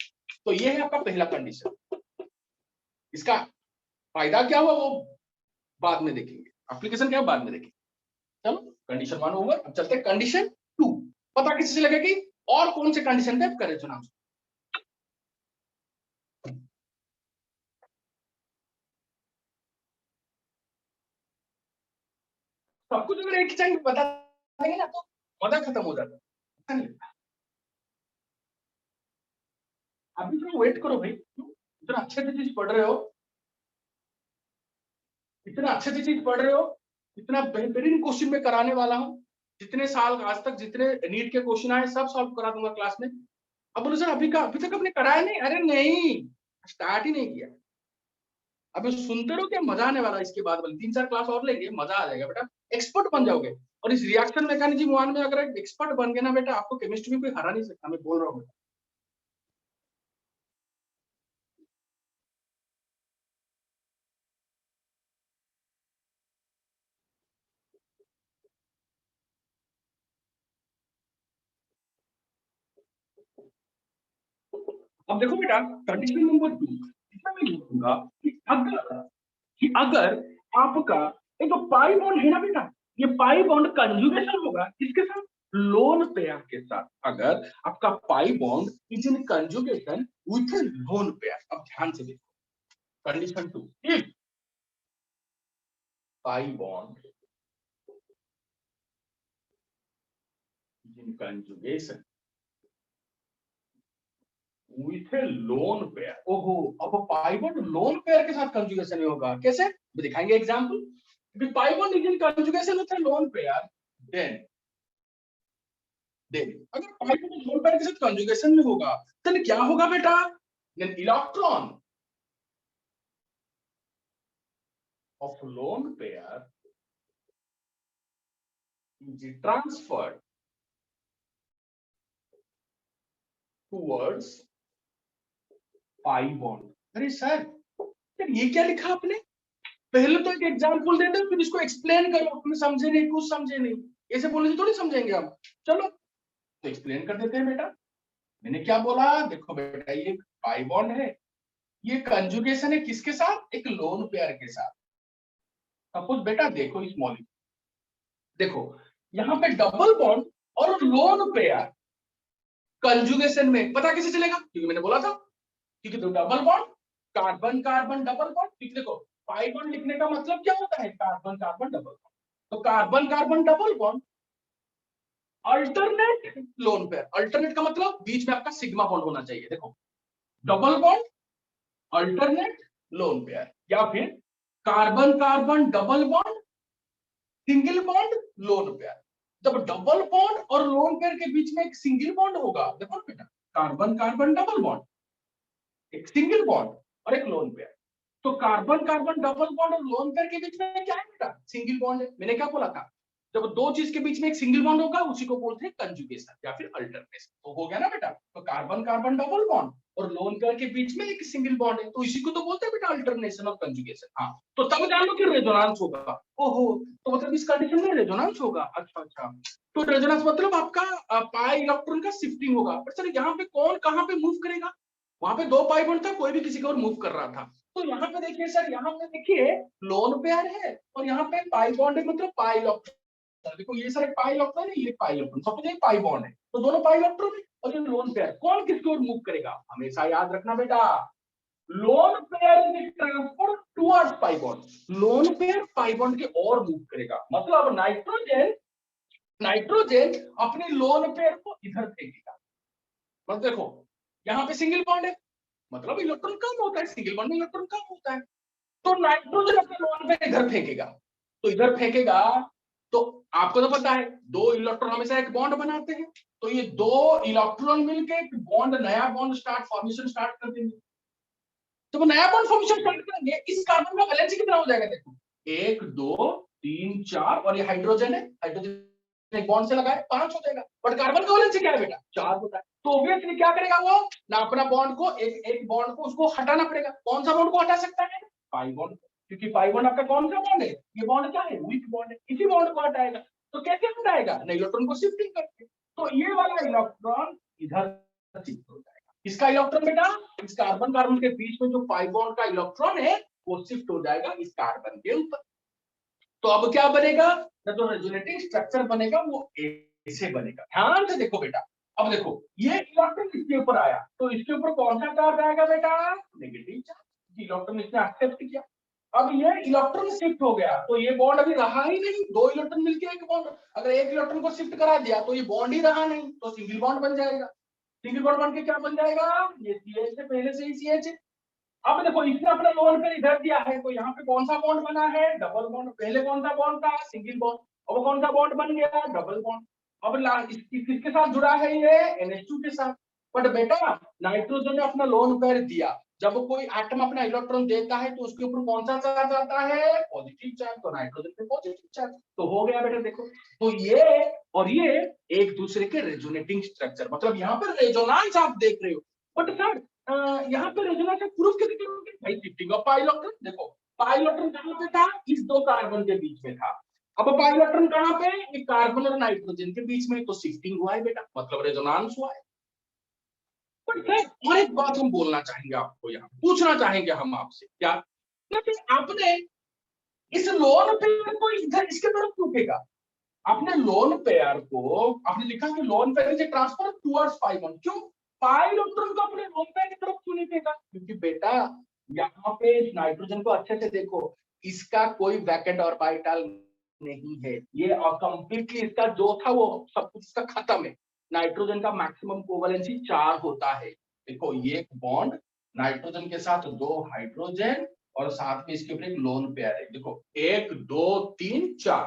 तो ये है आपका पहला कंडीशन। इसका फायदा क्या हुआ वो बाद में देखेंगे, एप्लीकेशन क्या बाद में देखेंगे। चलो कंडीशन 1 ओवर, अब चलते हैं कंडीशन 2। पता किसी से लगे कि और कौन से कंडीशन पे आपका रेजोनेंस। सब कुछ अगर एक टाइम बता देंगे ना तो मजा खत्म हो जाता है। अभी थोड़ा वेट करो भाई, इतना अच्छे से चीज पढ़ रहे हो, इतना अच्छे से चीज पढ़ रहे हो, इतना बेहतरीन क्वेश्चन में कराने वाला हूँ। जितने साल आज तक जितने नीट के क्वेश्चन आए सब सॉल्व करा दूंगा क्लास में। अब बोलो सर अभी तक आपने कराया नहीं, अरे नहीं स्टार्ट ही नहीं किया। अभी सुनते रहो क्या मजा आने वाला है। इसके बाद वाले 3-4 क्लास और लेंगे, मजा आ जाएगा बेटा, एक्सपर्ट बन जाओगे। और इस रिएक्शन मैकेनिज्म 1 में अगर एक्सपर्ट बन गए ना बेटा, आपको केमिस्ट्री में कोई हरा नहीं सकता, मैं बोल रहा हूँ। अब देखो बेटा कंडीशन नंबर 2 इसमें मैं लिखूंगा कि अगर आपका एक तो पाई बॉन्ड है ना बेटा, ये पाई बॉन्ड कंजुगेशन होगा किसके साथ, लोन पेयर के साथ। अगर आपका pi bond is in conjugation with lone pair. अब ध्यान से देखो condition 2, if pi bond is in conjugation with A lone pair. ओहो, अब पाई बॉन्ड लोन पेयर के साथ कंजुगेशन में होगा, कैसे दिखाएंगे example. If pi bond is in conjugation with a lone pair, then अगर pi bond lone pair के साथ conjugation में होगा, then क्या होगा बेटा? Then electron of lone pair is transferred towards pi bond। अरे सर ये क्या लिखा आपने? पहले तो एक एग्जांपल दे दो फिर इसको एक्सप्लेन करो। आपने समझे नहीं, कुछ समझे नहीं, ऐसे बोलने से थोड़ी समझेंगे आप। चलो तो एक्सप्लेन कर देते हैं बेटा। मैंने क्या बोला, देखो बेटा ये पाई बॉन्ड है, ये कंजुगेशन है किसके साथ, एक लोन पेयर के साथ। सपोज बेटा देखो इस मॉलिक्यूल, देखो यहाँ पे डबल बॉन्ड और लोन पेयर कंजुगेशन में पता कैसे चलेगा, क्योंकि मैंने बोला था क्योंकि तो double bond carbon carbon double bond. क्योंकि देखो पाई बॉन्ड लिखने का मतलब क्या होता है, कार्बन कार्बन डबल बॉन्ड। तो carbon carbon double bond alternate lone pair. Alternate का मतलब बीच में आपका सिग्मा बॉन्ड होना चाहिए। देखो double bond alternate lone pair, या फिर carbon carbon double bond single bond lone pair. जब डबल बॉन्ड और लोन पेयर के बीच में एक सिंगल बॉन्ड होगा, देखो बेटा कार्बन कार्बन डबल बॉन्ड, एक सिंगल बॉन्ड और एक लोन पेयर। तो कार्बन कार्बन डबल बॉन्ड और लोन पेयर के बीच में क्या है बेटा, सिंगल बॉन्ड है। मैंने क्या बोला था, जब दो चीज के बीच में एक सिंगल बॉन्ड होगा उसी को बोलते हैं कंजुगेशन या फिर अल्टरनेशन। तो हो गया ना बेटा, तो कार्बन कार्बन डबल बॉन्ड और लोन पेयर के बीच में एक सिंगल बॉन्ड है, तो इसी को तो बोलते हैं बेटा अल्टरनेशन और कंजुगेशन। हाँ तो तब जान लो कि रेजोनेंस होगा। ओहो, तो मतलब इस कंडीशन में रेजोनेंस होगा। अच्छा अच्छा, तो रेजोनेंस मतलब आपका पाई इलेक्ट्रॉन का शिफ्टिंग होगा। पर सर यहाँ पे कौन कहाँ पे मूव करेगा, वहां पे दो पाई बॉन्ड था, कोई भी किसी को और मूव कर रहा था। तो यहाँ पे देखिए सर, यहाँ पे देखिए लोन पेयर है और यहाँ पे पाई बॉन्ड है, मतलब पाई इलेक्ट्रॉन देखो ये सर एक पाई इलेक्ट्रॉन है, ये पाई इलेक्ट्रॉन, सपोज ये पाई बॉन्ड है, तो दोनों पाई इलेक्ट्रॉन है और ये लोन पेयर, कौन किसकी ओर मूव करेगा? हमेशा याद रखना बेटा, loan pair is transfer towards pi bond, lone pair pi bond की ओर मूव करेगा। मतलब नाइट्रोजन अपने लोन पेयर को इधर फेंकेगा। मतलब देखो यहाँ पे सिंगल बॉन्ड है, मतलब इलेक्ट्रॉन कम होता है, सिंगल बॉन्ड में इलेक्ट्रॉन कम होता है, तो नाइट्रोजन अपने लोन पेयर इधर फेंकेगा। तो इधर फेंकेगा तो आपको तो पता है दो इलेक्ट्रॉन हमेशा एक बॉन्ड बनाते हैं, तो ये दो इलेक्ट्रॉन मिलके एक बॉन्ड, नया बॉन्ड फॉर्मेशन स्टार्ट कर देंगे। तो वो नया बॉन्ड फॉर्मेशन स्टार्ट करेंगे, इस कार्बन का वैलेंसी कितना हो जाएगा? देखो 1 2 3 4, और ये हाइड्रोजन है, हाइड्रोजन एक बॉन्ड से लगा है 5 हो जाएगा, बट कार्बन का वैलेंसी क्या है बेटा? 4 होता है। तो ऑब्वियसली क्या करेगा वो ना, अपना बॉन्ड को एक बॉन्ड को उसको हटाना पड़ेगा। कौन सा बॉन्ड को हटा सकता है? पाई बॉन्ड, क्योंकि पाई बॉन्ड आपका कौन सा बॉन्ड है? ये बॉन्ड क्या है? वीक बॉन्ड है, इसी बॉन्ड को हटाएगा। तो कैसे हटाएगा? ना इलेक्ट्रॉन को शिफ्टिंग करके, तो ये वाला इलेक्ट्रॉन इधर शिफ्ट हो जाएगा। इसका इलेक्ट्रॉन बेटा इस कार्बन कार्बन के बीच में जो पाई बॉन्ड का इलेक्ट्रॉन है वो शिफ्ट हो जाएगा इस कार्बन के ऊपर। तो अब क्या बनेगा? जो रेजोनेटिंग स्ट्रक्चर बनेगा वो ऐसे बनेगा। ध्यान से देखो बेटा, अब देखो ये इलेक्ट्रॉन इसके ऊपर आया, तो इसके ऊपर कौन सा चार्ज आएगा बेटा? Negative charge. इलेक्ट्रॉन इसने एक्सेप्ट किया। अब ये इलेक्ट्रॉन शिफ्ट हो गया, तो ये बॉन्ड अभी रहा ही नहीं, दो इलेक्ट्रॉन मिलके एक बॉन्ड, अगर एक इलेक्ट्रॉन को शिफ्ट करा दिया तो ये बॉन्ड ही रहा नहीं, तो सिंगल बॉन्ड बन जाएगा। सिंगल बॉन्ड बन के क्या बन जाएगा? ये CH से पहले से ही CH है। अब देखो इसने अपना लोन पेयर इधर दिया है, तो यहाँ पे कौन सा बॉन्ड बना है? Double bond. पहले कौन सा बॉन्ड था? Single bond. अब कौन सा बॉन्ड बन गया? Double bond. अब किसके साथ जुड़ा है ये? NH2 के साथ। बट बेटा नाइट्रोजन ने अपना लोन पेयर दिया, जब कोई एटम अपना इलेक्ट्रॉन देता है तो उसके ऊपर कौन सा चार्ज आता है? Positive charge. तो नाइट्रोजन पे पॉजिटिव चार्ज, तो हो गया बेटा। देखो तो ये और ये एक दूसरे के रेजोनेटिंग स्ट्रक्चर, मतलब यहाँ पर रेजोनेंस आप देख रहे हो। बट सर यहाँ पे रेजोनेंस का प्रूफ कैसे करोगे भाई? Shifting of pi electron. देखो पाई इलेक्ट्रॉन कहाँ पे था? इस दो कार्बन के बीच में था। अब पाई इलेक्ट्रॉन कहाँ पे? एक कार्बन और नाइट्रोजन के बीच में, तो शिफ्टिंग हुआ है बेटा, मतलब रेजोनेंस हुआ है। पर सर और एक बात हम बोलना चाहेंगे आपको, यहाँ पूछना चाहेंगे हम आपसे, क्या आपने इस लोन पेयर को इधर इसके तरफ क्यों फेंका? आपने लोन पेयर को आपने लिखा कि lone pair is transfer towards pi bond, क्यों? पाई इलेक्ट्रॉन को अपने लोन पेयर की तरफ क्यों नहीं फेंका? क्योंकि बेटा यहाँ पे नाइट्रोजन को अच्छे से देखो, इसका कोई वैकेंट ऑर्बिटल नहीं है, ये कंप्लीटली इसका जो था वो सब कुछ इसका खत्म है। नाइट्रोजन का मैक्सिमम कोवैलेंसी 4 होता है। देखो ये एक बॉन्ड नाइट्रोजन के साथ 2 हाइड्रोजन और साथ में इसके ऊपर एक लोन पेयर है। देखो 1 2 3 4,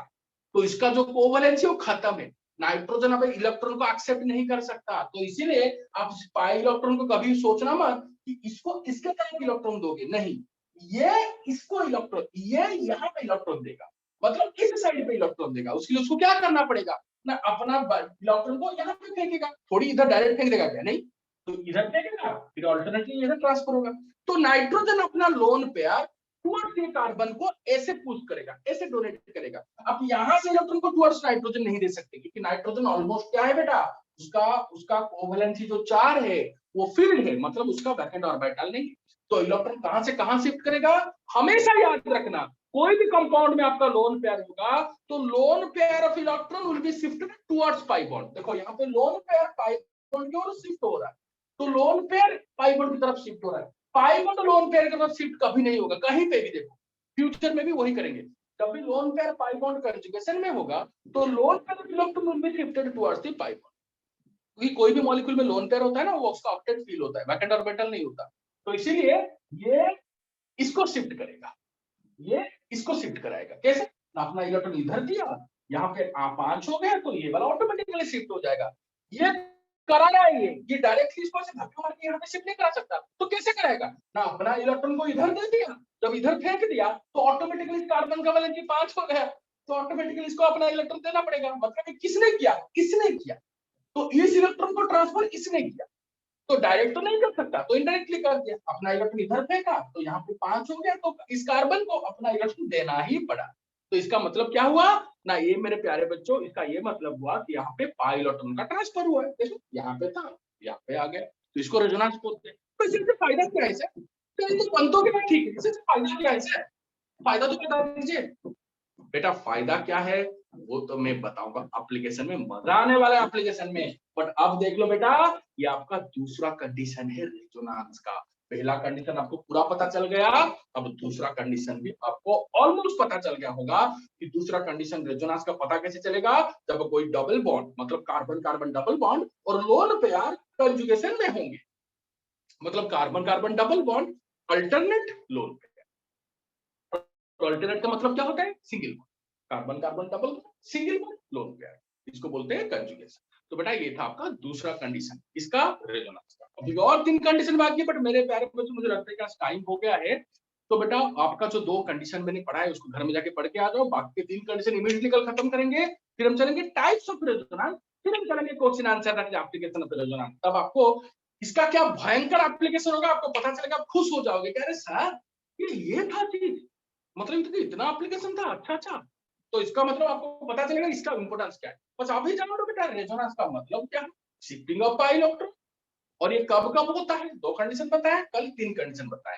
तो इसका जो कोवैलेंसी वो खत्म है। नाइट्रोजन अब इलेक्ट्रॉन को एक्सेप्ट नहीं कर सकता, तो इसीलिए आप पाई इलेक्ट्रॉन को कभी सोचना मत कि इसको इसके तरफ इलेक्ट्रॉन दोगे, नहीं, ये इसको इलेक्ट्रॉन, ये यहाँ पे इलेक्ट्रॉन देगा, मतलब इस साइड पे इलेक्ट्रॉन देगा। उसके लिए उसको क्या करना पड़ेगा ना, अपना इलेक्ट्रॉन को यहाँ पे फेंकेगा, थोड़ी इधर डायरेक्ट फेंक देगा क्या? नहीं, तो इधर फेंकेगा, फिर ऑल्टरनेटली इधर ट्रांसफर होगा। तो नाइट्रोजन अपना लोन पेयर टुवर्ड्स ये कार्बन को ऐसे पुश करेगा, ऐसे डोनेट करेगा। अब यहाँ से इलेक्ट्रॉन को टुवर्ड्स नाइट्रोजन नहीं दे सकते, क्योंकि नाइट्रोजन ऑलमोस्ट क्या है बेटा, उसका कोवैलेंसी जो 4 है वो फील्ड है, मतलब उसका वैकेंट ऑर्बिटल नहीं। तो इलेक्ट्रॉन कहां से कहां शिफ्ट करेगा? हमेशा याद रखना, कोई भी कंपाउंड में आपका लोन पेयर होगा तो lone pair of electron will be shifted towards pi bond. देखो यहाँ पे लोन पेयर पाई बॉन्ड की ओर शिफ्ट हो रहा है, तो लोन पेयर पाई बॉन्ड की तरफ शिफ्ट हो रहा है। पाई बॉन्ड लोन पेयर की तरफ शिफ्ट कभी नहीं होगा, कहीं पे भी देखो, फ्यूचर में भी वही करेंगे। जब भी lone pair pi bond conjugation में होगा तो lone pair electron will be shifted towards the pi bond, क्योंकि कोई भी मॉलिक्यूल में लोन पेयर होता है ना, वो उसका ऑक्टेट फील होता है, वैकेंट ऑर्बिटल नहीं होता। तो इसीलिए ये इसको शिफ्ट करेगा, ये इसको शिफ्ट कराएगा। कैसे? अपना इलेक्ट्रॉन इधर दिया, यहाँ पे 5 हो गया, तो ये वाला ऑटोमेटिकली शिफ्ट हो जाएगा। ये करा रहा है, ये डायरेक्टली इसको से धक्का मार के यहाँ पे शिफ्ट नहीं करा सकता, तो कैसे कराएगा ना, अपना इलेक्ट्रॉन को इधर दे दिया, जब इधर फेंक दिया तो ऑटोमेटिकली कार्बन का वैलेंसी 5 हो गया, तो ऑटोमेटिकली इसको अपना इलेक्ट्रॉन देना पड़ेगा। मतलब किसने किया? इसने किया। तो इस इलेक्ट्रॉन को ट्रांसफर इसने किया, तो डायरेक्ट तो नहीं कर सकता, तो इनडायरेक्टली कर दिया। अपना इलेक्ट्रॉन इधर फेंका तो यहाँ पे 5 हो गया, तो इस कार्बन को अपना इलेक्ट्रॉन देना ही पड़ा। तो इसका मतलब क्या हुआ ना, ये मेरे प्यारे बच्चों, इसका ये मतलब हुआ कि यहाँ पे पाई इलेक्ट्रॉन का ट्रांसफर हुआ है। देखो यहाँ पे था, यहाँ पे आ गया, तो इसको रेजोनेंस बोलते हैं। तो इससे फायदा क्या है सर? तो बनतो के बाद ठीक है, इससे फायदा क्या है सर? फायदा तो बता दीजिए बेटा। फायदा क्या है वो तो मैं बताऊंगा एप्लीकेशन में, मजा आने वाला है एप्लीकेशन में। बट अब देख लो बेटा, ये आपका दूसरा कंडीशन है रेजोनेंस का। पहला कंडीशन आपको पूरा पता चल गया, अब दूसरा कंडीशन भी आपको ऑलमोस्ट पता चल गया होगा कि दूसरा कंडीशन रेजोनेंस का पता कैसे चलेगा। जब कोई डबल बॉन्ड मतलब कार्बन कार्बन डबल बॉन्ड और लोन पेयर कंजुगेशन में होंगे, मतलब carbon carbon double bond alternate lone pair. Alternate का मतलब क्या होता है? Single bond. Carbon carbon double single bond lone pair, इसको बोलते हैं कंजुगेशन। तो बेटा ये था आपका दूसरा कंडीशन इसका रेजोनेंस का। अभी और 3 कंडीशन बाकी है, बट मेरे प्यारे बच्चों मुझे लगता है कि टाइम हो गया है। तो बेटा आपका जो 2 कंडीशन मैंने पढ़ा है उसको घर में जाके पढ़ के आ जाओ। बाकी के 3 कंडीशन इमीडिएटली कल खत्म करेंगे, फिर हम चलेंगे टाइप्स ऑफ रेजोनेंस, फिर हम चलेंगे क्वेश्चन आंसर तक एप्लीकेशन ऑफ रेजोनेंस। तब आपको इसका क्या भयंकर एप्लीकेशन होगा आपको पता चलेगा, आप खुश हो जाओगे कि अरे सर ये था चीज, मतलब इतना एप्लीकेशन था। अच्छा अच्छा, तो इसका मतलब आपको पता चलेगा इसका इंपोर्टेंस क्या है। बस आप ही जानो बेटा रेजोनेंस का मतलब क्या है, शिफ्टिंग ऑफ पाई इलेक्ट्रॉन। और ये कब कब होता है? 2 कंडीशन बताए, कल 3 कंडीशन बताए।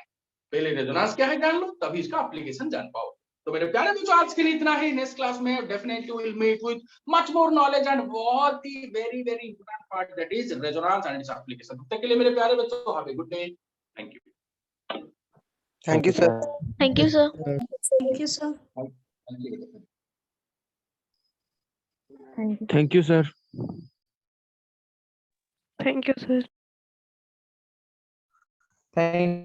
पहले रेजोनेंस क्या है जान लो, तभी इसका एप्लीकेशन जान पाओ। तो मेरे प्यारे बच्चों आज के लिए इतना ही। नेक्स्ट क्लास में definitely will meet with much more knowledge and बहुत ही very very important part that is resonance and its application. तब तक के लिए मेरे प्यारे बच्चों have a good day. Thank you. Thank you sir. Thank you, sir. Thank you, sir. Thank you. Thank you sir. Thank you, sir. Thank